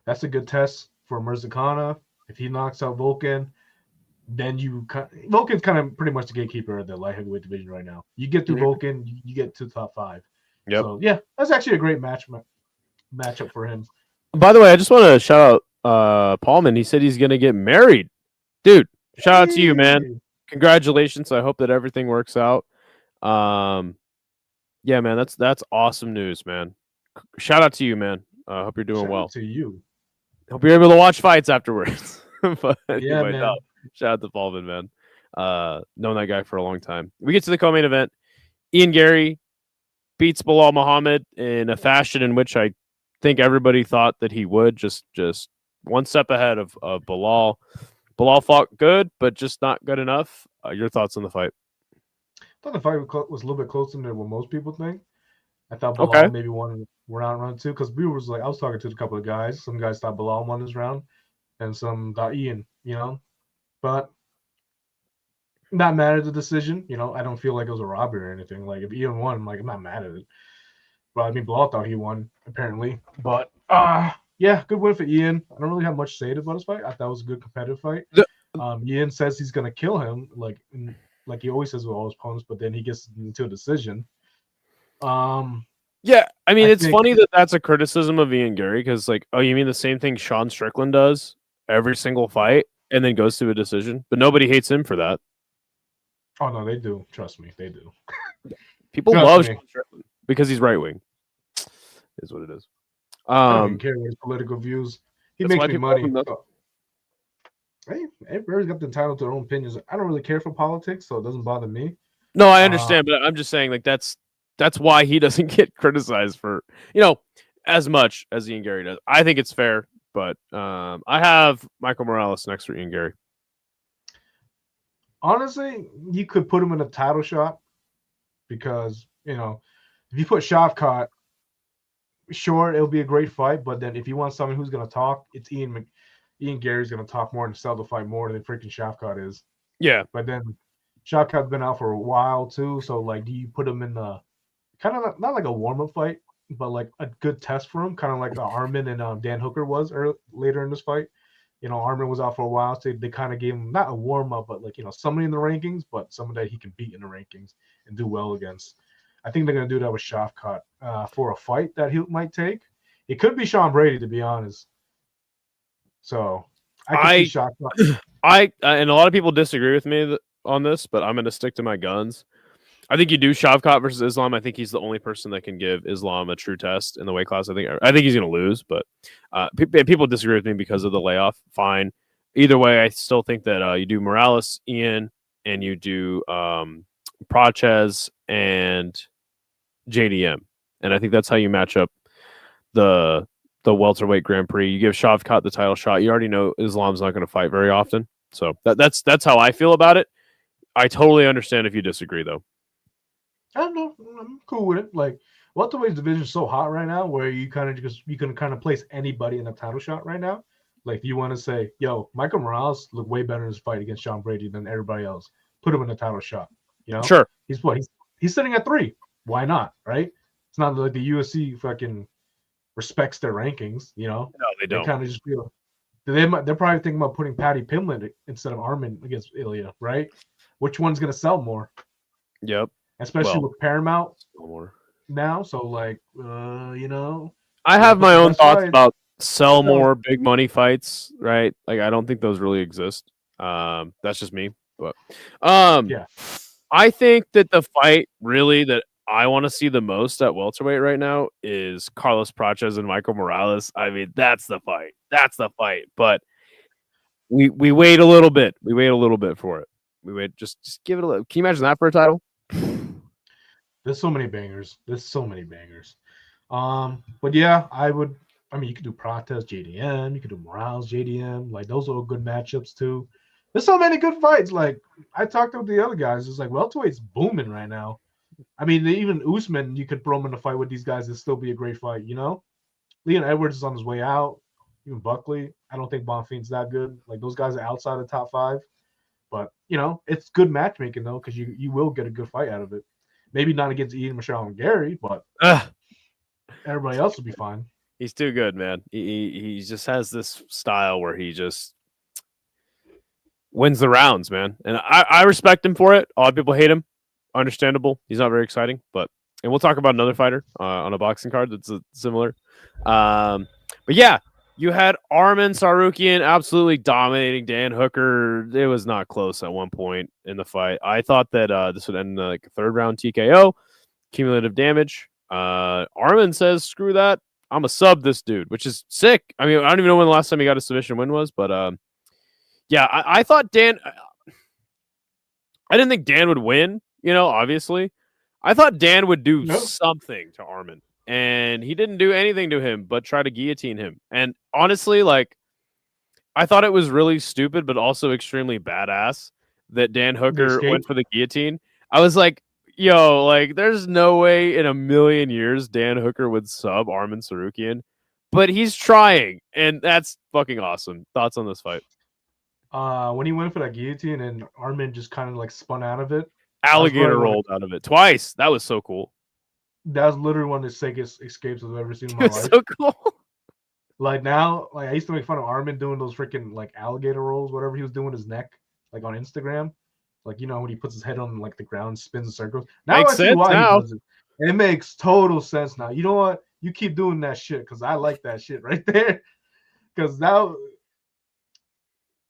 That's a good test for Mirzakhanov. If he knocks out Volkan, then Volkan's kind of pretty much the gatekeeper of the light heavyweight division right now. You get through Volkan, you get to the top 5. Yep. So yeah, that's actually a great matchup for him. By the way, I just want to shout out Paulman. He said he's going to get married. Dude, shout out to you, man. Congratulations. I hope that everything works out. Yeah, man, that's awesome news, man. Shout out to you, man. Hope you're doing well. To you. Hope you're able to watch fights afterwards. But anyway, yeah, man. No, shout out to Paulman, man. Known that guy for a long time. We get to the co-main event. Ian Gary beats Bilal Muhammad in a fashion in which I think everybody thought that he would. Just one step ahead of Bilal. Bilal fought good, but just not good enough. Your thoughts on the fight? I thought the fight was a little bit closer than what most people think. I thought Bilal maybe won round 2 because I was talking to a couple of guys. Some guys thought Bilal won this round, and some thought Ian. But not mad at the decision. I don't feel like it was a robbery or anything. Like if Ian won, I'm not mad at it. But I mean, Bilal thought he won apparently. But yeah, good win for Ian. I don't really have much to say about his fight. I thought it was a good competitive fight. Ian says he's gonna kill him, like he always says with all his opponents, but then he gets into a decision. Yeah, I mean, it's funny that that's a criticism of Ian Gary because, like, oh, you mean the same thing Sean Strickland does every single fight and then goes to a decision, but nobody hates him for that. Oh no, they do. Trust me, they do. People love Sean Strickland because he's right wing. Is what it is. I don't even care what his political views. He makes me money. Hey, everybody's got the entitled to their own opinions. I don't really care for politics, so it doesn't bother me. No, I understand, but I'm just saying, like, that's why he doesn't get criticized for, as much as Ian Gary does. I think it's fair, but I have Michael Morales next for Ian Gary. honestly, you could put him in a title shot because, you know, if you put Shavkat, sure, it'll be a great fight. But then if you want someone who's going to talk, it's Ian Gary's going to talk more and sell the fight more than freaking Shavkat is. Yeah. But then Shavkat's been out for a while too. So, like, do you put him in the kind of not like a warm-up fight, but like a good test for him, kind of like Armin and Dan Hooker was later in this fight. You know, Armin was out for a while, so they kind of gave him not a warm-up, but like, you know, somebody in the rankings, but someone that he can beat in the rankings and do well against. I think they're going to do that with Shavkat for a fight that he might take. It could be Sean Brady, to be honest. So I see Shavkat. And a lot of people disagree with me on this, but I'm going to stick to my guns. I think you do Shavkat versus Islam. I think he's the only person that can give Islam a true test in the weight class. I think he's going to lose, but people disagree with me because of the layoff. Fine. Either way, I still think that you do Morales, Ian, and you do Prochez and JDM, and I think that's how you match up the welterweight Grand Prix. You give Shavkat the title shot. You already know Islam's not going to fight very often, so that's how I feel about it. I totally understand if you disagree, though. I don't know. I'm cool with it. Like, welterweight division is so hot right now, where you can kind of place anybody in a title shot right now. Like, if you want to say, "Yo, Michael Morales looked way better in his fight against Sean Brady than everybody else," put him in a title shot. You know, sure. He's sitting at 3. Why not? Right? It's not like the UFC fucking respects their rankings. You know, no, they don't. They kind of just feel they're probably thinking about putting Paddy Pimblett instead of Armin against Ilya, right? Which one's gonna sell more? Yep. Especially with Paramount now. So, like, you know. I have my own thoughts about sell more big money fights, right? Like, I don't think those really exist. That's just me. But yeah. I think that the fight really that I want to see the most at welterweight right now is Carlos Prochez and Michael Morales. I mean, that's the fight. That's the fight. But we wait a little bit. We wait a little bit for it. We wait. Just give it a little. Can you imagine that for a title? There's so many bangers. But yeah, I mean, you could do Prochez, JDM. You could do Morales, JDM. Like, those are good matchups too. There's so many good fights. Like, I talked with the other guys. It's like welterweight's booming right now. I mean, even Usman, you could throw him in a fight with these guys. It'd still be a great fight, you know? Leon Edwards is on his way out. Even Buckley. I don't think Bonfim's that good. Like, those guys are outside the top 5. But, you know, it's good matchmaking, though, because you will get a good fight out of it. Maybe not against Ian, Michelle, and Gary, but everybody else will be fine. He's too good, man. He just has this style where he just wins the rounds, man. And I respect him for it. A lot of people hate him. Understandable. He's not very exciting, and we'll talk about another fighter on a boxing card that's similar. But yeah, you had Arman Tsarukyan absolutely dominating Dan Hooker. It was not close at one point in the fight. I thought that this would end in like a 3rd round TKO, cumulative damage. Arman says, "Screw that. I'm a sub this dude," which is sick. I mean, I don't even know when the last time he got a submission win was, but yeah, I thought Dan. I didn't think Dan would win. You know, obviously, I thought Dan would do something to Arman. And he didn't do anything to him but try to guillotine him. And honestly, like, I thought it was really stupid, but also extremely badass that Dan Hooker went for the guillotine. I was like, yo, like, there's no way in a million years Dan Hooker would sub Arman Tsarukyan. But he's trying, and that's fucking awesome. Thoughts on this fight? When he went for that guillotine and Arman just kind of, like, spun out of it. Alligator rolled out of it twice. That was so cool. That was literally one of the sickest escapes I've ever seen in my life. So cool. Like, now, like, I used to make fun of Arman doing those freaking, like, alligator rolls, whatever he was doing his neck, like, on Instagram. Like, you know, when he puts his head on, like, the ground, spins in circles. Now makes I see sense why now. he does it. It makes total sense now. You know what? You keep doing that shit because I like that shit right there. Because now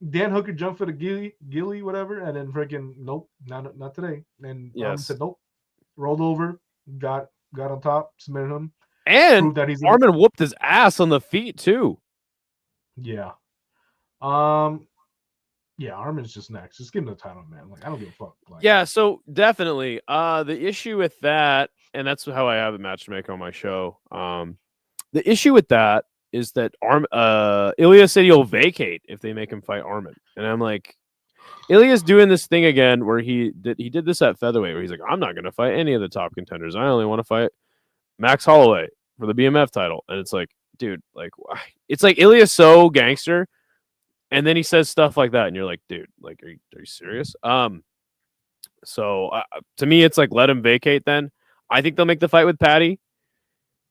Dan Hooker jumped for the gilly, whatever, and then freaking nope, not today. And Arman said nope, rolled over, got on top, submitted him, and that Arman whooped his ass on the feet too. Yeah, yeah, Arman's just next. Just give him the title, man. Like, I don't give a fuck. Like, yeah, so definitely. The issue with that, and that's how I have a match to make on my show. The issue with that is that Ilya said he'll vacate if they make him fight Arman. And I'm like, Ilya's doing this thing again where he did this at featherweight where he's like, I'm not going to fight any of the top contenders. I only want to fight Max Holloway for the BMF title. And it's like, dude, like, it's like Ilya's so gangster. And then he says stuff like that. And you're like, dude, like, are you serious? So to me, it's like, let him vacate then. I think they'll make the fight with Patty,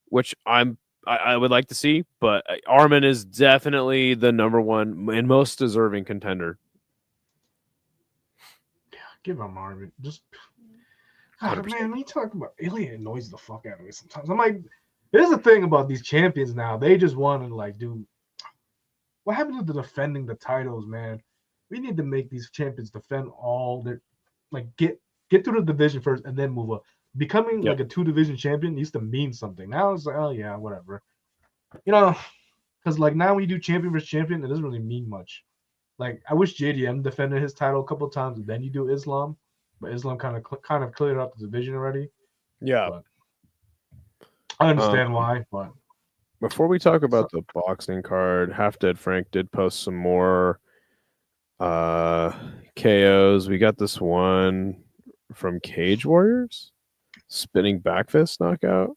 which I would like to see. But Arman is definitely the number one and most deserving contender. Give him Marvin. Just God, man, when you talk about Ilya, annoys the fuck out of me sometimes. I'm like, there's a thing about these champions now. They just want to like do. What happened to the defending the titles, man? We need to make these champions defend all their, like get through the division first and then move up. Becoming like a 2-division champion used to mean something. Now it's like, oh yeah, whatever. You know, because like now when you do champion versus champion, it doesn't really mean much. Like, I wish JDM defended his title a couple of times, and then you do Islam, but Islam kind of cleared up the division already. Yeah, but I understand why. But before we talk about the boxing card, Half Dead Frank did post some more KOs. We got this one from Cage Warriors, spinning back fist knockout.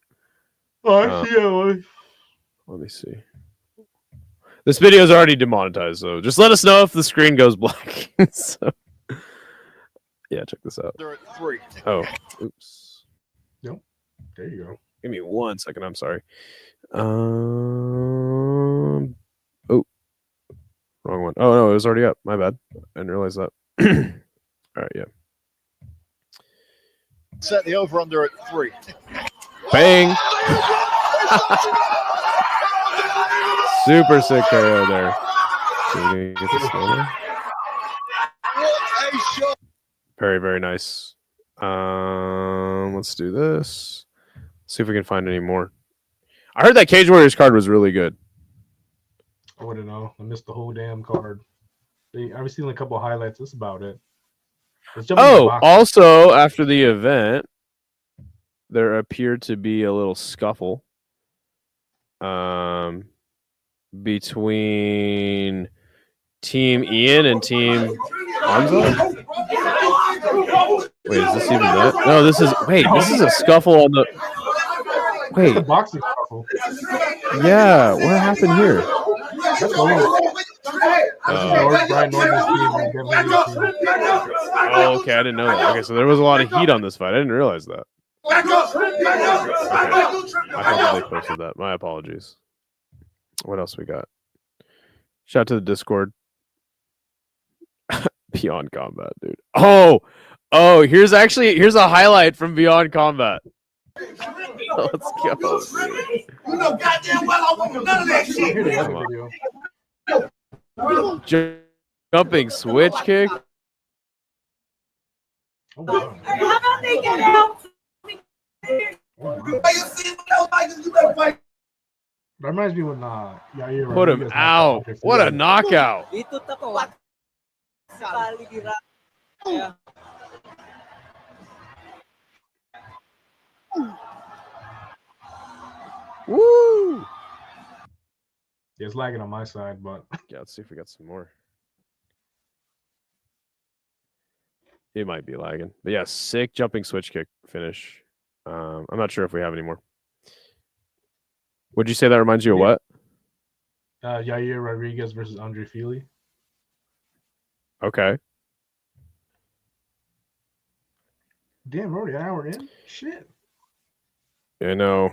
yeah. Let me see. This video is already demonetized, so just let us know if the screen goes black. So, yeah, check this out. They're at 3. Oh, oops. Yep. There you go. Give me 1 second. I'm sorry. Oh, wrong one. Oh no, it was already up. My bad. I didn't realize that. All right, yeah. Set the over under at 3. Bang. Super sick KO there. So we're gonna get this going. What a shot! Very, very nice. Let's do this. See if we can find any more. I heard that Cage Warriors card was really good. I wouldn't know. I missed the whole damn card. I've seen a couple of highlights. That's about it. Oh, also after the event, there appeared to be a little scuffle. Between Team Ian and Team Hamza? Wait, is this even that? No, this is a scuffle on the. Wait, the boxing scuffle. Yeah, what happened here? Oh, okay, I didn't know that. Okay, so there was a lot of heat on this fight. I didn't realize that. Okay. I thought they posted that. My apologies. What else we got? Shout out to the Discord. Beyond Combat, dude. Oh, here's a highlight from Beyond Combat. Let's go. Dude. You know goddamn well I want none of that shit. Jumping switch kick. Oh, wow. How about they get out? That reminds me when Yarde Put him out. What a knockout. Woo! Yeah, it's lagging on my side, but yeah, let's see if we got some more. It might be lagging, but yeah, sick jumping switch kick finish. I'm not sure if we have any more. Would you say that reminds you of what? Yair Rodriguez versus Andre Fili. Okay. Damn, we're already an hour in. Shit. I know.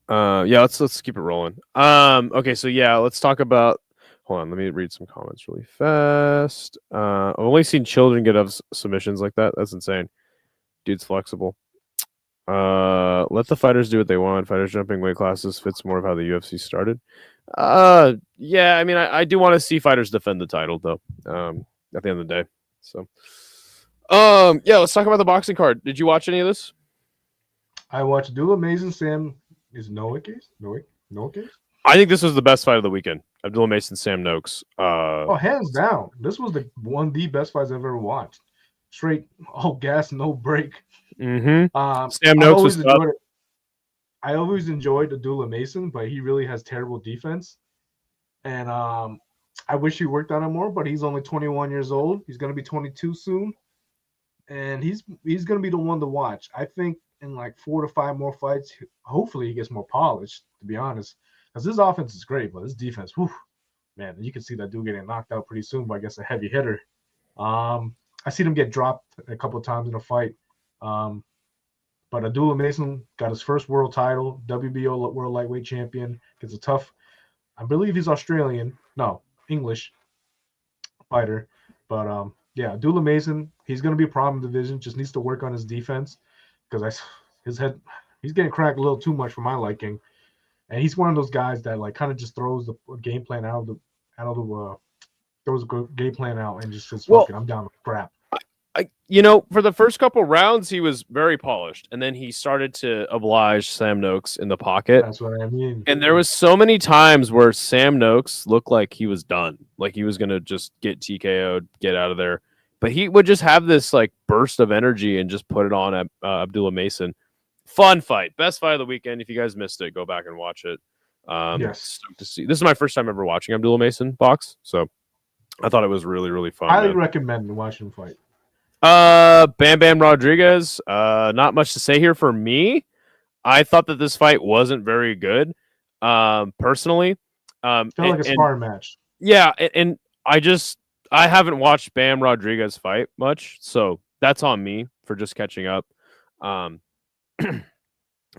Yeah, let's keep it rolling. Okay, so yeah, let's talk about. Hold on, let me read some comments really fast. I've only seen children get up submissions like that. That's insane. Dude's flexible. Let the fighters do what they want. Fighters jumping weight classes fits more of how the UFC started. Yeah, I mean, I do want to see fighters defend the title though. At the end of the day. So, yeah, let's talk about the boxing card. Did you watch any of this? I watched Abdullah Mason Sam. Is Noah case? Noah case? I think this was the best fight of the weekend. Abdullah Mason, Sam Noakes. Oh, hands down. This was the best fights I've ever watched. Straight, all gas, no break. Mm-hmm. Sam Noakes was tough. I always enjoyed Abdullah Mason, but he really has terrible defense. And I wish he worked on it more, but he's only 21 years old. He's going to be 22 soon, and he's going to be the one to watch. I think in like 4 to 5 more fights, hopefully he gets more polished. To be honest, because his offense is great, but his defense, whew, man, you can see that dude getting knocked out pretty soon by, I guess, a heavy hitter. I seen him get dropped a couple of times in a fight. But Abdullah Mason got his first world title, WBO World Lightweight Champion. Gets a tough, I believe he's Australian, no, English fighter. But yeah, Abdullah Mason, he's going to be a problem in the division. Just needs to work on his defense because he's getting cracked a little too much for my liking. And he's one of those guys that like kind of just throws the game plan out of the throws a game plan out and just says, "Fuck it, I'm down with crap." For the first couple rounds, he was very polished, and then he started to oblige Sam Noakes in the pocket. That's what I mean. And there was so many times where Sam Noakes looked like he was done, like he was gonna just get TKO'd, get out of there. But he would just have this like burst of energy and just put it on at Abdullah Mason. Fun fight, best fight of the weekend. If you guys missed it, go back and watch it. Yes. Stoked to see. This is my first time ever watching Abdullah Mason box, so I thought it was really, really fun. Highly recommend watching him fight. Bam Bam Rodriguez. Not much to say here for me. I thought that this fight wasn't very good. Personally, Felt like a sparring match. Yeah, and I haven't watched Bam Rodriguez fight much, so that's on me for just catching up.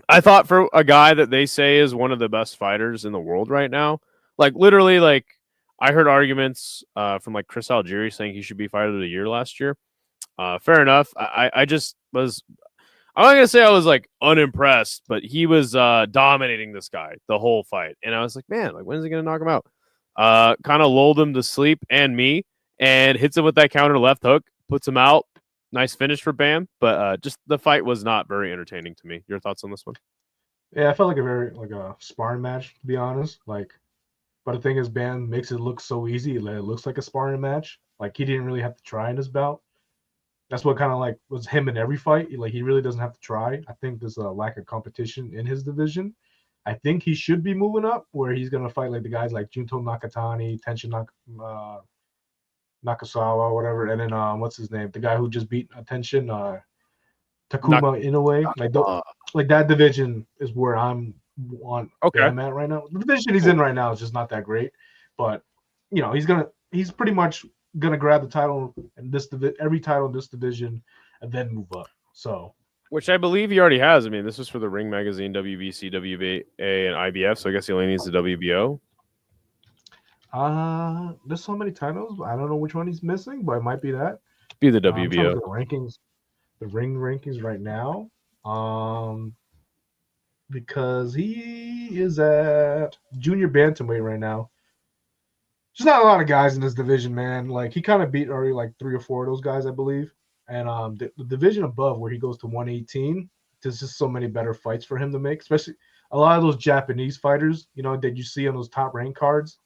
I thought for a guy that they say is one of the best fighters in the world right now, like literally, like I heard arguments from like Chris Algieri saying he should be fighter of the year last year. Fair enough. I just was. I'm not gonna say I was like unimpressed, but he was dominating this guy the whole fight, and I was like, man, like when is he gonna knock him out? Kind of lulled him to sleep and me, and hits him with that counter left hook, puts him out. Nice finish for Bam, but just the fight was not very entertaining to me. Your thoughts on this one? Yeah, I felt like a sparring match, to be honest. Like, but the thing is, Bam makes it look so easy. It looks like a sparring match. Like he didn't really have to try in his bout. That's what kind of like was him in every fight. Like he really doesn't have to try. I think there's a lack of competition in his division. I think he should be moving up where he's gonna fight like the guys like Junto Nakatani, Tenshin Nakasawa, whatever, and then what's his name? The guy who just beat Tenshin, Takuma Inoue. Like that division is where I'm at right now. The division he's in right now is just not that great, but he's pretty much gonna grab the title and every title in this division and then move up. So, which I believe he already has. I mean, this was for the Ring Magazine, WBC, WBA, and IBF. So I guess he only needs the WBO. There's so many titles. I don't know which one he's missing, but it might be that. Be the WBO. The ring rankings right now. Because he is at junior bantamweight right now. There's not a lot of guys in this division, man. Like he kind of beat already like 3 or 4 of those guys, I believe. And the division above where he goes to 118, there's just so many better fights for him to make, especially a lot of those Japanese fighters, that you see on those top rank cards.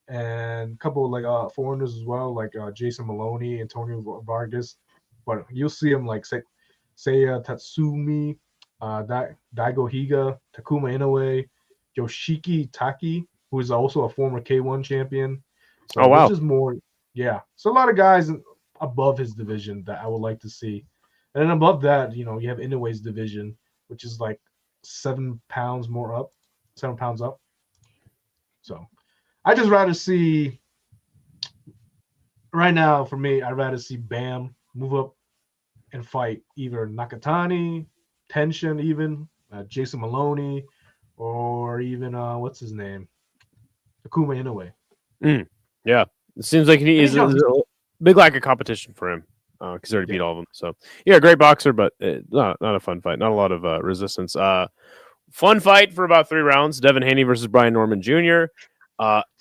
And a couple of like foreigners as well, like Jason Maloney, Antonio Vargas. But you'll see them like Seiya Tatsumi, Daigo Higa, Takuma Inoue, Yoshiki Taki, who is also a former K1 champion. So oh, wow. Which is more, yeah. So a lot of guys above his division that I would like to see. And then above that, you have Inoue's division, which is like 7 pounds up. So I just rather see, right now for me, I'd rather see Bam move up and fight either Nakatani, Tenshin, even Jason Maloney, or even what's his name, Takuma Inoue. Yeah, it seems like he is a big lack of competition for him because he already beat all of them. So yeah, great boxer, but not a fun fight. Not a lot of resistance. Fun fight for about 3 rounds. Devin Haney versus Brian Norman Jr.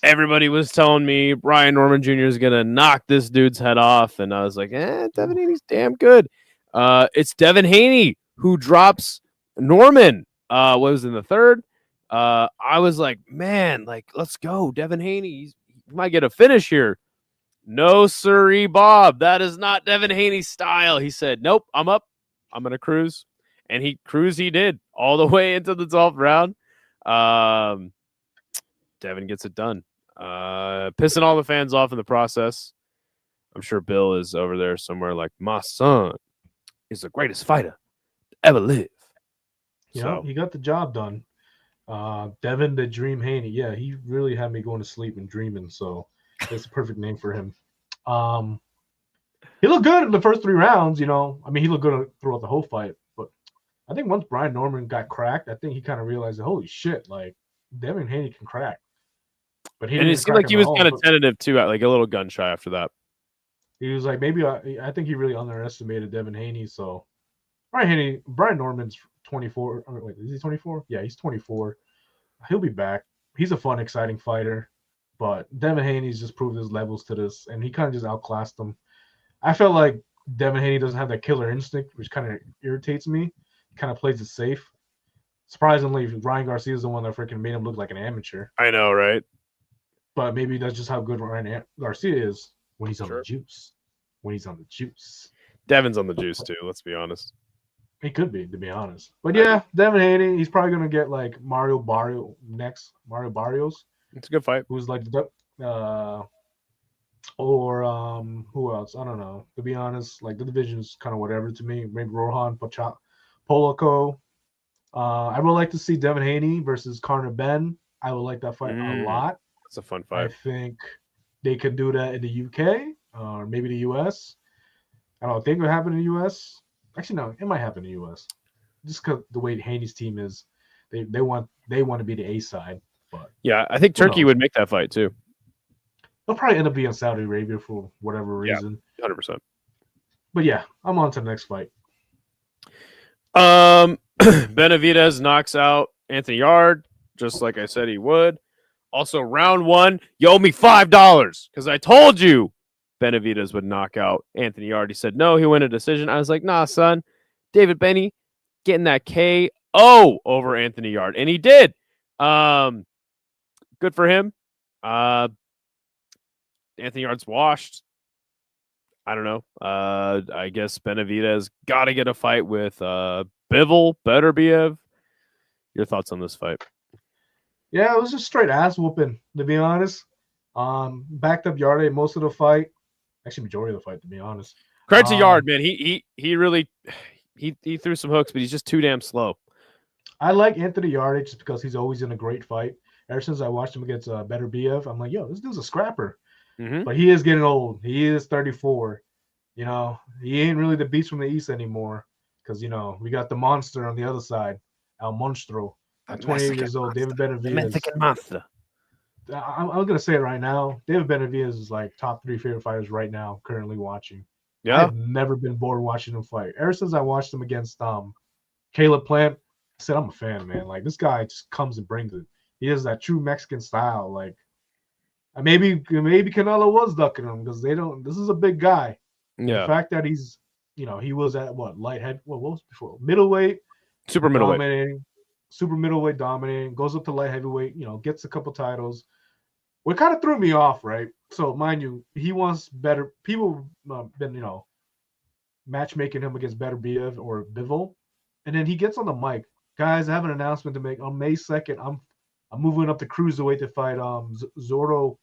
Everybody was telling me Brian Norman Jr. is gonna knock this dude's head off, and I was like, Devin Haney's damn good. It's Devin Haney who drops Norman. What was in the 3rd? I was like, man, like let's go, Devin Haney. He might get a finish here. No, sirree, Bob. That is not Devin Haney's style. He said, nope, I'm up. I'm gonna cruise, and he did all the way into the 12th round. Devin gets it done. pissing all the fans off in the process. I'm sure Bill is over there somewhere like, my son is the greatest fighter to ever live. Yeah, he got the job done. Devin the Dream Haney. Yeah, he really had me going to sleep and dreaming. So it's a perfect name for him. He looked good in the first 3 rounds. You know, I mean, he looked good throughout the whole fight. But I think once Brian Norman got cracked, I think he kind of realized, holy shit, like Devin Haney can crack. But he and it seemed like he was kind of tentative too, like a little gun shy after that. He was like, maybe I think he really underestimated Devin Haney. So Brian Norman's 24. Wait, is he 24? Yeah, he's 24. He'll be back. He's a fun, exciting fighter. But Devin Haney's just proved his levels to this, and he kind of just outclassed him. I felt like Devin Haney doesn't have that killer instinct, which kind of irritates me. Kind of plays it safe. Surprisingly, Ryan Garcia is the one that freaking made him look like an amateur. I know, right? But maybe that's just how good Ryan Garcia is when he's on the juice. When he's on the juice. Devin's on the juice too, let's be honest. He could be, to be honest. But yeah, Devin Haney, he's probably going to get like Mario Barrios next. Mario Barrios. It's a good fight. Who's like who else? I don't know. To be honest, like the division's kind of whatever to me. Maybe Rohan Polako. I would like to see Devin Haney versus Conor Ben. I would like that fight a lot. It's a fun fight. I think they could do that in the UK or maybe the US. I don't think it would happen in the US. Actually, no, it might happen in the US. Just because the way Haney's team is, they want to be the A side. But yeah, I think Turkey would make that fight too. They'll probably end up being Saudi Arabia for whatever reason. 100%. But yeah, I'm on to the next fight. Benavidez knocks out Anthony Yarde, just like I said he would. Also, round 1, you owe me $5 because I told you Benavidez would knock out Anthony Yarde. He said no, he win a decision. I was like, nah, son. David Benny getting that KO over Anthony Yarde, and he did. Good for him. Anthony Yarde's washed. I don't know. I guess Benavidez got to get a fight with Bivol, Beterbiev. Your thoughts on this fight? Yeah, it was just straight ass whooping, to be honest. Backed up Yarde most of the fight. Actually, majority of the fight, to be honest. Credit to Yarde, man. He really he threw some hooks, but he's just too damn slow. I like Anthony Yarde just because he's always in a great fight. Ever since I watched him against Beterbiev, I'm like, yo, this dude's a scrapper. Mm-hmm. But he is getting old. He is 34. You know, he ain't really the beast from the East anymore because, you know, we got the monster on the other side, El Monstro. At 28 years old, David Benavidez. The Mexican monster. I'm going to say it right now. David Benavidez is like top 3 favorite fighters right now, currently watching. Yeah. I've never been bored watching him fight. Ever since I watched him against Caleb Plant, I said, I'm a fan, man. Like, this guy just comes and brings it. He has that true Mexican style. Like, maybe Canelo was ducking him because this is a big guy. Yeah. The fact that he's, you know, he was at light head, what was before? Middleweight. Super middleweight. Dominating. Super middleweight dominating. Goes up to light heavyweight, you know, gets a couple titles. What kind of threw me off, right? So, mind you, he wants better. People been, you know, matchmaking him against Beterbiev or Bivol. And then he gets on the mic. Guys, I have an announcement to make. On May 2nd, I'm moving up to cruiserweight to fight Zorro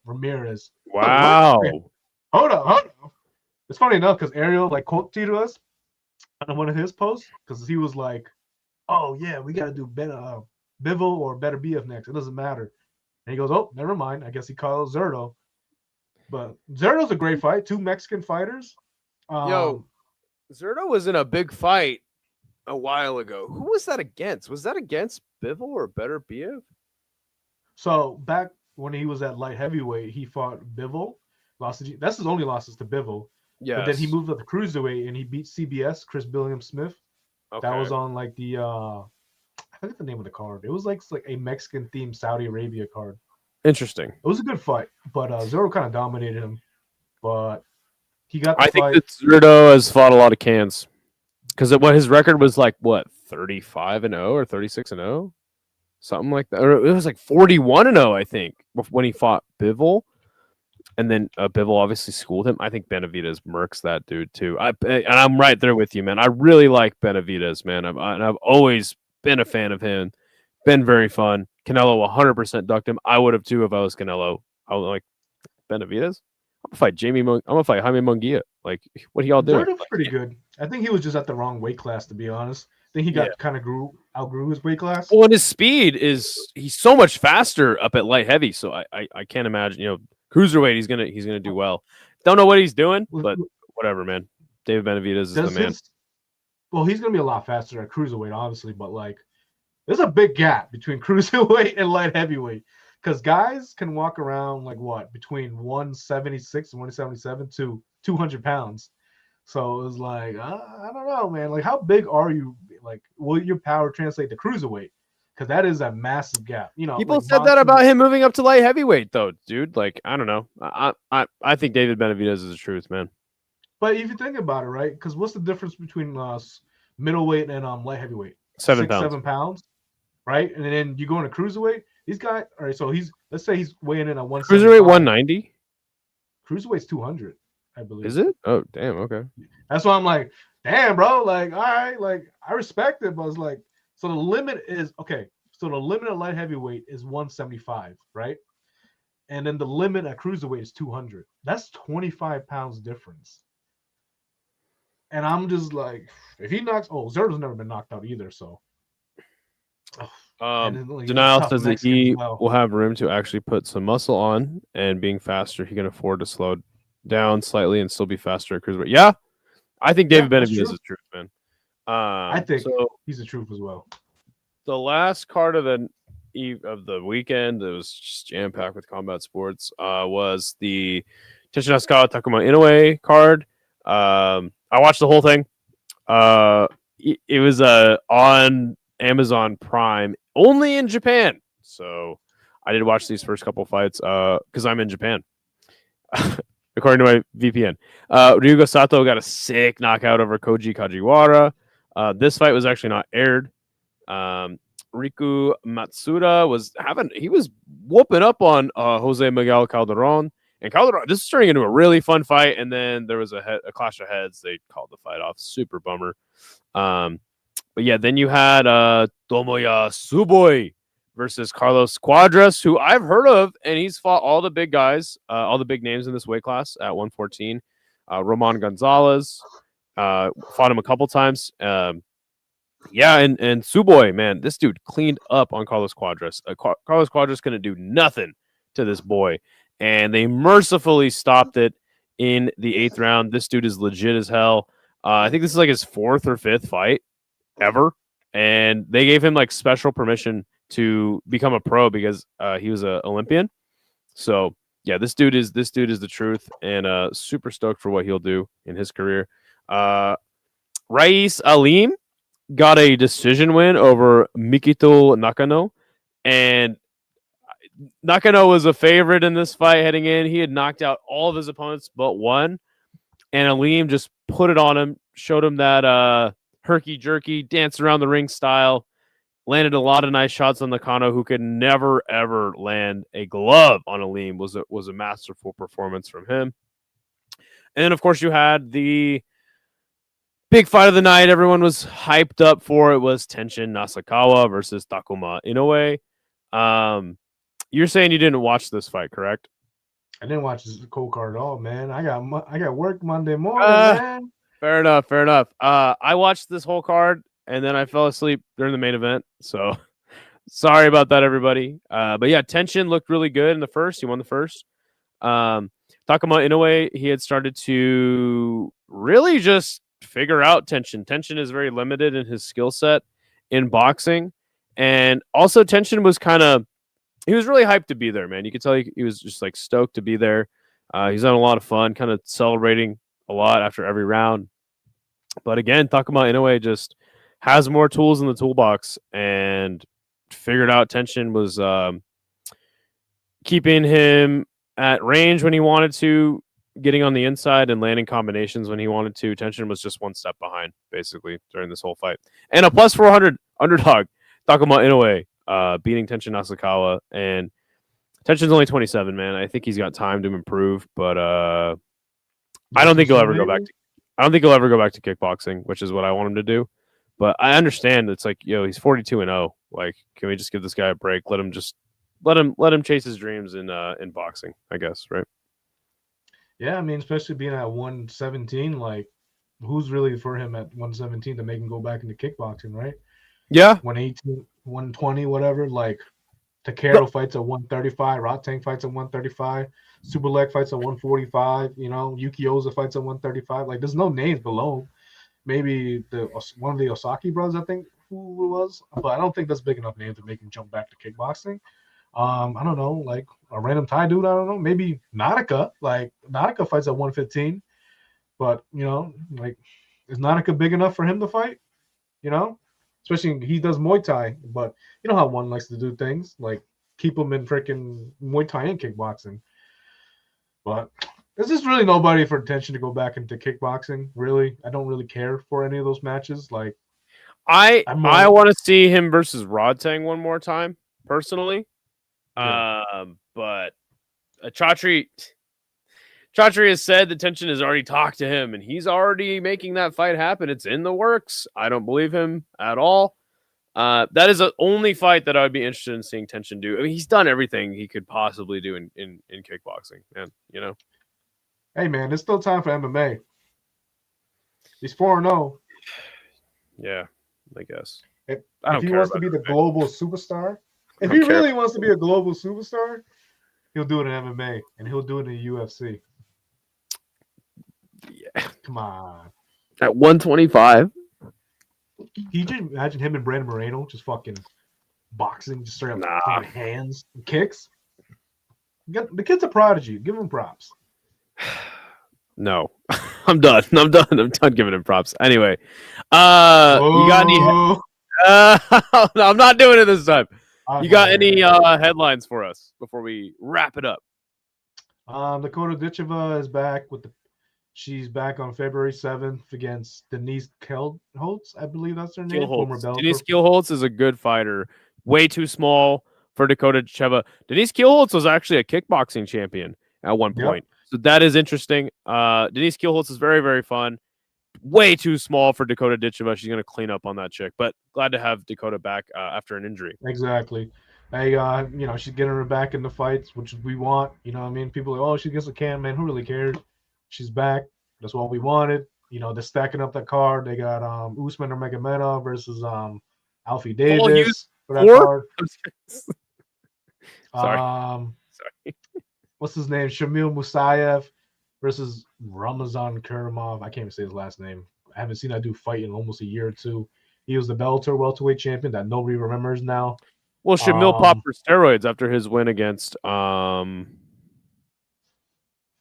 Ramirez. Wow. Hold on. It's funny enough because Ariel like quoted us on one of his posts because he was like, "Oh yeah, we got to do Bivol or Beterbiev next. It doesn't matter." And he goes, "Oh, never mind. I guess he calls Zerto." But Zerto's a great fight. 2 Mexican fighters. Yo, Zerto was in a big fight a while ago. Who was that against? Was that against Bivol or Beterbiev? So back when he was at light heavyweight, he fought Bivol. That's his only losses to Bivol. Yeah. But then he moved up to cruiserweight and he beat CBS, Chris Billiam Smith. Okay. That was on like the I forget the name of the card. It was like a Mexican themed Saudi Arabia card. Interesting. It was a good fight, but Zero kind of dominated him. But he got the I fight. think that Zerto has fought a lot of cans. Because his record was like what, 35-0 or 36-0? Something like that. Or it was like 41-0, I think, when he fought Bivol. And then Bivol obviously schooled him. I think Benavidez murks that dude too. And I'm right there with you, man. I really like Benavidez, man. I've always been a fan of him. Been very fun. Canelo 100% ducked him. I would have too if I was Canelo. I was like, Benavidez? I'm gonna fight I'm gonna fight Jaime Munguia. Like, what are y'all doing? Yarde was pretty good. I think he was just at the wrong weight class, to be honest. I think he got kind of outgrew his weight class. Well, and his speed he's so much faster up at light heavy. So I can't imagine, cruiserweight he's gonna do well. Don't know what he's doing, but whatever, man. David Benavidez is the man. Well, he's gonna be a lot faster at cruiserweight, obviously, but like there's a big gap between cruiserweight and light heavyweight. Because guys can walk around like between 176 and 177 to 200 pounds. So it was like, I don't know, man. Like, how big are you? Like, will your power translate to cruiserweight? Because that is a massive gap. People like said that about him moving up to light heavyweight, though, dude. Like, I don't know. I think David Benavidez is the truth, man. But if you think about it, right? Because what's the difference between middleweight and light heavyweight? 7 pounds. 7 pounds, right? And then you go into cruiserweight. These guys, all right. So let's say he's weighing in at 175. Cruiserweight 190. Cruiserweight's 200, I believe. Is it? Oh, damn. Okay. That's why I'm like, damn, bro. Like, all right, like I respect it, but it's like, so the limit is okay. So the limit at light heavyweight is 175, right? And then the limit at cruiserweight is 200. That's 25 pounds difference. And I'm just like, if he knocks, Zerto's never been knocked out either, so. Denial says that he will have room to actually put some muscle on, and being faster, he can afford to slow down slightly and still be faster at cruiserweight. Yeah, I think David Benavidez is the truth, man. I think he's the truth as well. The last card of the weekend that was just jam packed with combat sports was the Tenshin Nasukawa Takuma Inoue card. I watched the whole thing. It was on Amazon Prime only in Japan, so I did watch these first couple fights because I'm in Japan, according to my VPN. Ryuga Sato got a sick knockout over Koji Kajiwara. This fight was actually not aired. Riku Matsuda was whooping up on Jose Miguel Calderon. And Calderon, this is turning into a really fun fight. And then there was a clash of heads. They called the fight off. Super bummer. But yeah, then you had Tomoya Suboi versus Carlos Cuadras, who I've heard of, and he's fought all the big guys, all the big names in this weight class at 114. Roman Gonzalez fought him a couple times. Yeah, and Suboi, man, this dude cleaned up on Carlos Cuadras. Carlos Cuadras couldn't do nothing to this boy, and they mercifully stopped it in the 8th round. This dude is legit as hell. I think this is like his 4th or 5th fight ever, and they gave him like special permission to become a pro because he was an Olympian. So yeah, this dude is the truth, and super stoked for what he'll do in his career. Rais Alim got a decision win over Mikito Nakano, and Nakano was a favorite in this fight heading in. He had knocked out all of his opponents but one, and Alim just put it on him, showed him that herky-jerky, dance around the ring style, landed a lot of nice shots on Nakano, who could never, ever land a glove on Alim. Was a masterful performance from him. And then, of course, you had the big fight of the night. Everyone was hyped up for it. Was Tenshin Nasukawa versus Takuma Inoue. You're saying you didn't watch this fight, correct? I didn't watch this cold card at all, man. I got work Monday morning, man. Fair enough. I watched this whole card and then I fell asleep during the main event. So sorry about that, everybody. But yeah, Tenshin looked really good in the first. He won the first. Takuma Inoue, he had started to really just figure out Tenshin. Tenshin is very limited in his skill set in boxing. And also Tenshin was he was really hyped to be there, man. You could tell he was just like stoked to be there. He's having a lot of fun, kind of celebrating a lot after every round. But again, Takuma Inoue just has more tools in the toolbox and figured out Tenshin was keeping him at range when he wanted to, getting on the inside and landing combinations when he wanted to. Tenshin was just one step behind, basically, during this whole fight. And a plus 400 underdog, Takuma Inoue, beating Tenshin Nasukawa. And Tenshin's only 27, man. I think he's got time to improve, but I don't think he'll ever go back to kickboxing, which is what I want him to do. But I understand it's like, he's 42-0. Like, can we just give this guy a break? Let him just let him chase his dreams in boxing, I guess, right? Yeah, I mean, especially being at 117, like who's really for him at 117 to make him go back into kickboxing, right? Yeah. 118, 120, whatever. Like Takeru fights at 135, Rotang fights at 135, Superleg fights at 145, Yuki Oza fights at 135. Like there's no names below him. Maybe one of the Osaki brothers, I think, who it was, but I don't think that's big enough name to make him jump back to kickboxing. I don't know, like a random Thai dude. I don't know, maybe Nautica. Like Nautica fights at 115, but like is Nautica big enough for him to fight? Especially he does Muay Thai, but you know how one likes to do things like keep him in freaking Muay Thai and kickboxing. But there's just really nobody for attention to go back into kickboxing. Really, I don't really care for any of those matches. Like I want to see him versus Rodtang one more time, personally. Yeah. But Chatri has said the tension has already talked to him, and he's already making that fight happen. It's in the works. I don't believe him at all. That is the only fight that I would be interested in seeing Tension do. I mean, he's done everything he could possibly do in kickboxing, man. Hey, man, there's still time for MMA. He's 4-0. Yeah, I guess. If I don't he care wants to about be the MMA. global superstar, if don't he care. really wants to be a global superstar, he'll do it in MMA and he'll do it in the UFC. Yeah. Come on. At 125. Can you just imagine him and Brandon Moreno just fucking boxing, just straight up fucking hands and kicks? The kid's a prodigy. Give him props. No. I'm done. I'm done giving him props. Anyway. You got any no, I'm not doing it this time. You got any headlines for us before we wrap it up? Dakota Ditcheva is back she's back on February 7th against Denise Kielholtz, I believe that's her name. Former Bellator. Denise Kielholtz is a good fighter. Way too small for Dakota Ditcheva. Denise Kielholtz was actually a kickboxing champion at one point. Yep. So that is interesting. Denise Kielholtz is very, very fun. Way too small for Dakota Ditcheva. She's going to clean up on that chick. But glad to have Dakota back after an injury. Exactly. Hey, she's getting her back in the fights, which we want. You know what I mean? People are like, oh, she gets a can, man. Who really cares? She's back. That's what we wanted. They're stacking up that card. They got Usman or Magomedov versus Alfie Davis for that card. Sorry. What's his name? Shamil Musayev versus Ramazan Karimov. I can't even say his last name. I haven't seen that dude fight in almost a year or two. He was the Bellator welterweight champion that nobody remembers now. Well, Shamil popped for steroids after his win against Logan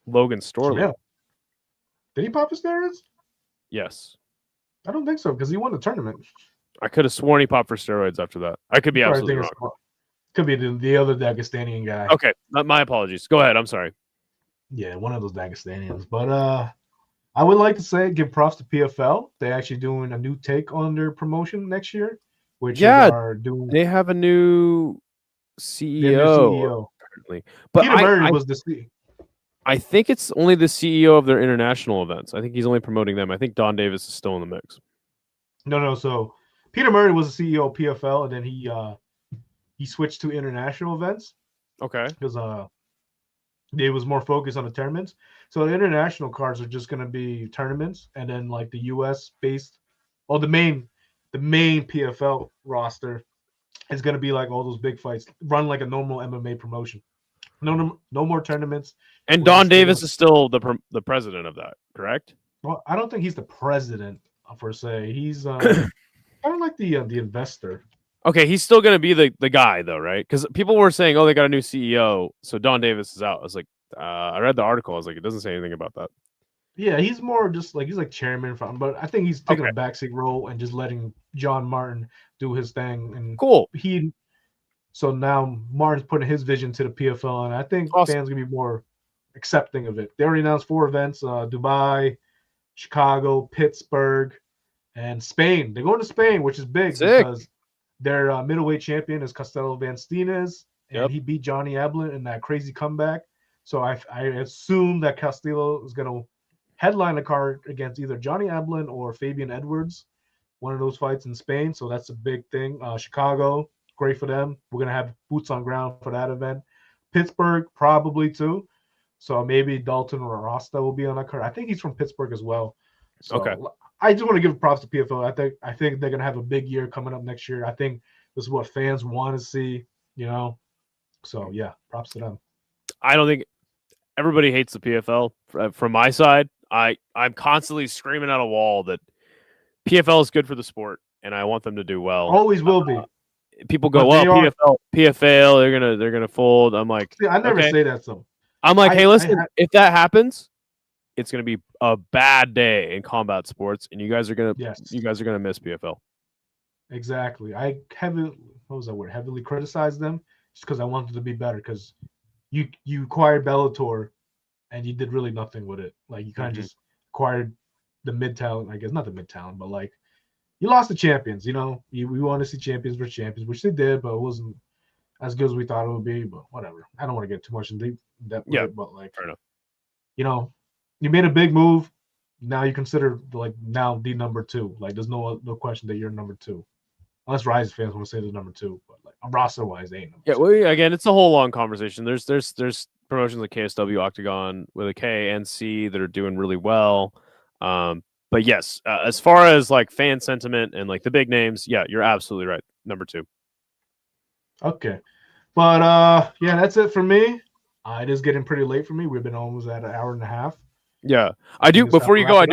Storley. Yeah. Did he pop for steroids? Yes. I don't think so because he won the tournament. I could have sworn he popped for steroids after that. I could be absolutely wrong. Could be the other Dagestanian guy. Okay, my apologies. Go ahead. I'm sorry. Yeah, one of those Dagestanians. But I would like to give props to PFL. They're actually doing a new take on their promotion next year, which they have a new CEO. Apparently. But Peter Murray was the CEO. I think it's only the CEO of their international events. I think he's only promoting them. I think Don Davis is still in the mix. No. So Peter Murray was the CEO of PFL, and then he switched to international events. Okay. Because they was more focused on the tournaments. So the international cards are just going to be tournaments, and then like the US based, the main PFL roster is going to be like all those big fights, run like a normal MMA promotion. No more tournaments. And Don Davis is still the president of that, correct? Well, I don't think he's the president per se. He's kind of like the investor. Okay, he's still going to be the guy though, right? Because people were saying, oh, they got a new CEO, so Don Davis is out. I was like, I read the article. I was like, it doesn't say anything about that. Yeah, he's more just like he's like chairman, but I think he's taking a backseat role and just letting John Martin do his thing. And cool. So now Martin's putting his vision to the PFL, and I think fans gonna be more accepting of it. They already announced 4 events: Dubai, Chicago, Pittsburgh, and Spain. They're going to Spain, which is big because their middleweight champion is Castelo Van Steenes, and he beat Johnny Ablin in that crazy comeback. So I assume that Castillo is going to headline the card against either Johnny Ablin or Fabian Edwards, one of those fights in Spain. So that's a big thing. Chicago, of great for them. We're gonna have boots on ground for that event. Pittsburgh probably too. So maybe Dalton or Rasta will be on that card. I think he's from Pittsburgh as well. So Okay. I just want to give props to PFL. I think they're gonna have a big year coming up next year. I think this is what fans want to see, you know. So yeah, props to them. I don't think everybody hates the PFL. From my side, I'm constantly screaming at a wall that PFL is good for the sport, and I want them to do well. Always will be. People go, But well, PFL, they're gonna fold. I'm like, See, I never okay. say that. So I'm like, hey, listen, if that happens, it's gonna be a bad day in combat sports, and you guys are gonna miss PFL. Exactly. I heavily criticized them just because I wanted them to be better. Because you acquired Bellator, and you did really nothing with it. Like you kind of just acquired the mid talent, I guess, not the mid talent, but like you lost the champions. You know, we want to see champions for champions, which they did, but it wasn't as good as we thought it would be. But whatever. I don't want to get too much in depth with it, but like, fair enough. You know, you made a big move. Now you consider now the number 2. Like there's no question that you're number 2. Unless Rise fans want to say they're number 2, but like roster wise, they ain't number 2. Well, again, it's a whole long conversation. There's promotions like KSW, Octagon with a K and C that are doing really well. But yes, as far as like fan sentiment and like the big names, yeah, you're absolutely right. Number 2. Okay, but yeah, that's it for me. It is getting pretty late for me. We've been almost at an hour and a half. Yeah, I do. Before you go,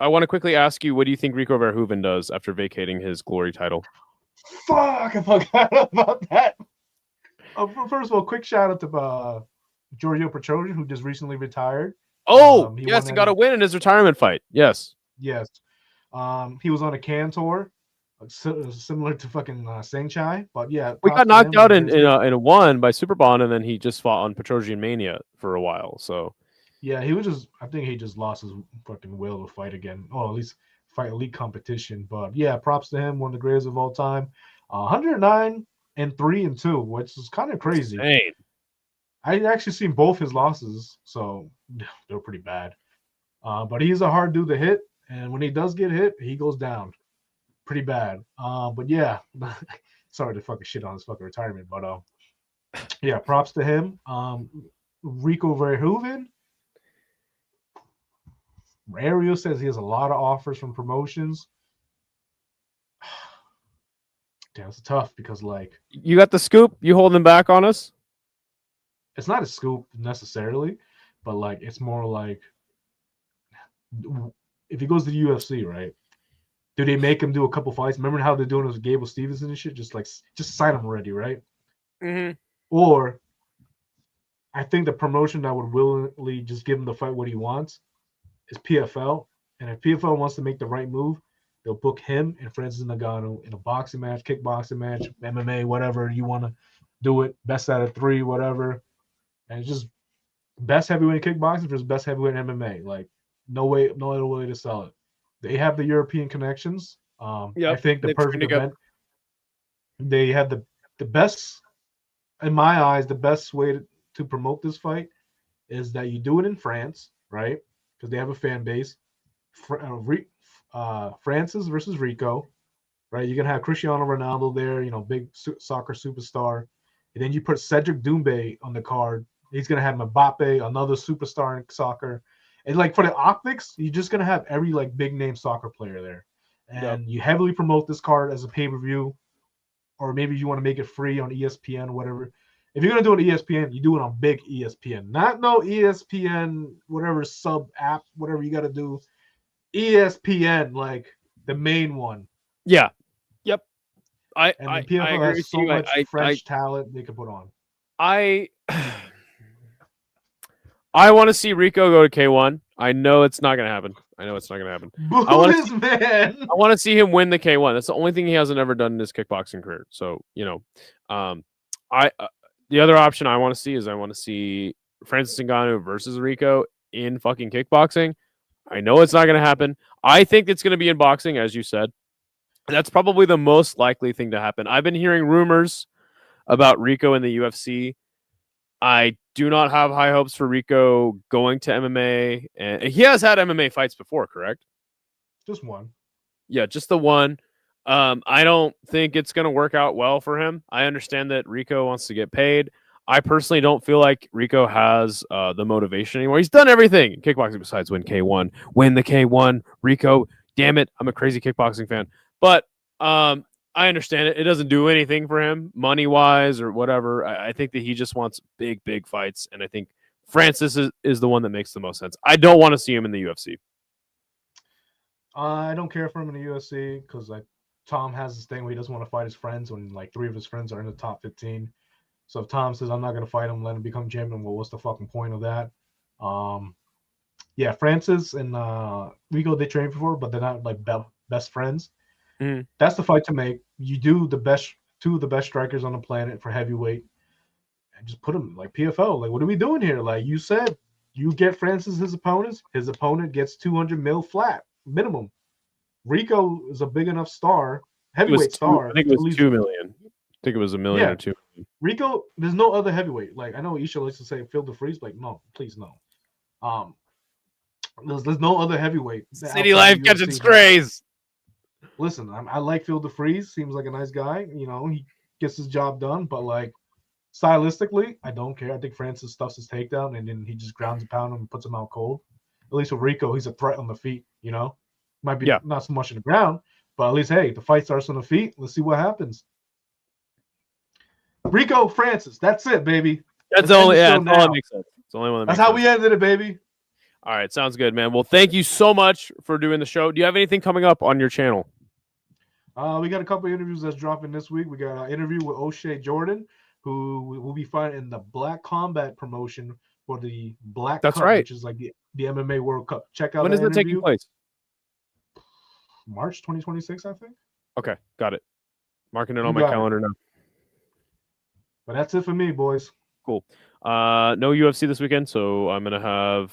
I want to quickly ask you, what do you think Rico Verhoeven does after vacating his Glory title? Fuck, I forgot about that. First of all, quick shout out to Giorgio Petrosian, who just recently retired. Oh, yes, he got a win in his retirement fight. Yes. Yes. He was on a can tour, similar to fucking Sangchai. But yeah, we got knocked out in a one by Superbond, and then he just fought on Petrosian Mania for a while. So yeah, I think he just lost his fucking will to fight again. Oh, at least fight elite competition. But yeah, props to him, one of the greatest of all time. 109-3-2, which is kind of crazy. Insane. I actually seen both his losses, so they're pretty bad. But he's a hard dude to hit, and when he does get hit, he goes down pretty bad. But yeah, sorry to fucking shit on his fucking retirement, but yeah, props to him. Rico Verhoeven. Ariel says he has a lot of offers from promotions. Damn, it's tough because like you got the scoop. You holding back on us? It's not a scoop necessarily, but like it's more like if he goes to the UFC, right? Do they make him do a couple fights? Remember how they're doing it with Gable Steveson and shit? Just sign him already, right? Mm-hmm. Or I think the promotion that would willingly just give him the fight what he wants is PFL. And if PFL wants to make the right move, they'll book him and Francis Ngannou in a boxing match, kickboxing match, MMA, whatever you want to do it. Best out of 3, whatever. And it's just best heavyweight kickboxing versus best heavyweight MMA. Like no other way to sell it. They have the European connections. I think the perfect event. They have the best, in my eyes, the best way to promote this fight is that you do it in France, right? Because they have a fan base. Francis versus Rico, right? You're gonna have Cristiano Ronaldo there, big soccer superstar, and then you put Cedric Doumbé on the card. He's gonna have Mbappe, another superstar in soccer, and like for the optics, you're just gonna have every like big name soccer player there, and you heavily promote this card as a pay-per-view, or maybe you want to make it free on ESPN, whatever. If you're gonna do it on ESPN, you do it on big ESPN, not no ESPN whatever sub app, whatever you got to do. ESPN, like the main one. Yeah. Yep. PFL has so much French talent they could put on. I want to see Rico go to K1. I know it's not going to happen. I want to see him win the K1. That's the only thing he hasn't ever done in his kickboxing career. So, the other option I want to see is I want to see Francis Ngannou versus Rico in fucking kickboxing. I know it's not going to happen. I think it's going to be in boxing, as you said. That's probably the most likely thing to happen. I've been hearing rumors about Rico in the UFC. I do not have high hopes for Rico going to MMA. And he has had MMA fights before, correct? Just one. Yeah, just the one. I don't think it's going to work out well for him. I understand that Rico wants to get paid. I personally don't feel like Rico has the motivation anymore. He's done everything in kickboxing besides win K1. Win the K1. Rico, damn it, I'm a crazy kickboxing fan. But I understand it. It doesn't do anything for him money-wise or whatever. I think that he just wants big, big fights, and I think Francis is the one that makes the most sense. I don't want to see him in the UFC. I don't care for him in the UFC because like Tom has this thing where he doesn't want to fight his friends when like 3 of his friends are in the top 15. So if Tom says I'm not going to fight him, let him become champion, well, what's the fucking point of that? Yeah, Francis and Rico, they train before, but they're not like best friends. Mm. That's the fight to make. You do the best, 2 of the best strikers on the planet for heavyweight, and just put them like PFL. Like, what are we doing here? Like you said, you get Francis his opponents. His opponent gets 200 mil flat minimum. Rico is a big enough star, heavyweight star. I think it was 2 million. I think it was $1 million or 2 million. Rico, there's no other heavyweight. Like I know Isha likes to say, "Feel the freeze." Like, no, please no. There's no other heavyweight. City Life catching strays. Listen, I like Phil DeFreeze. Seems like a nice guy. You know, he gets his job done. But like stylistically, I don't care. I think Francis stuffs his takedown and then he just grounds a pound and puts him out cold. At least with Rico, he's a threat on the feet. You know, might be not so much in the ground, but at least hey, the fight starts on the feet. Let's see what happens. Rico Francis, that's it, baby. That's the only. Yeah, that's all that makes sense. It's the only one. That's how we ended it, baby. All right, sounds good, man. Well, thank you so much for doing the show. Do you have anything coming up on your channel? We got a couple of interviews that's dropping this week. We got an interview with O'Shea Jordan, who will be fighting in the Black Combat promotion for the Black Cup, which is like the MMA World Cup. Check out when is it taking place? March 2026, I think. Okay, got it. Marking it on my calendar now. But that's it for me, boys. Cool. No UFC this weekend, so I'm gonna have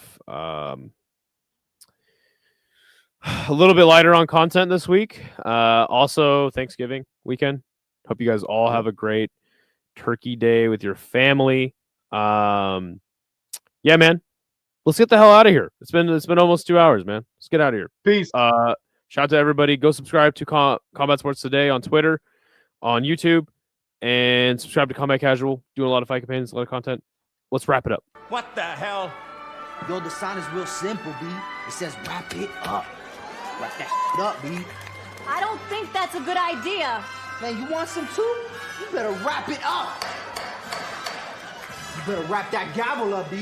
a little bit lighter on content this week. Also, Thanksgiving weekend. Hope you guys all have a great Turkey Day with your family. Yeah, man. Let's get the hell out of here. It's been almost 2 hours, man. Let's get out of here. Peace. Shout out to everybody. Go subscribe to Combat Sports Today on Twitter, on YouTube, and subscribe to Combat Casual. Doing a lot of fight campaigns, a lot of content. Let's wrap it up. What the hell? Yo, the sign is real simple, B. It says wrap it up. Wrap that up, B. I don't think that's a good idea. Man, you want some too? You better wrap it up. You better wrap that gavel up, B.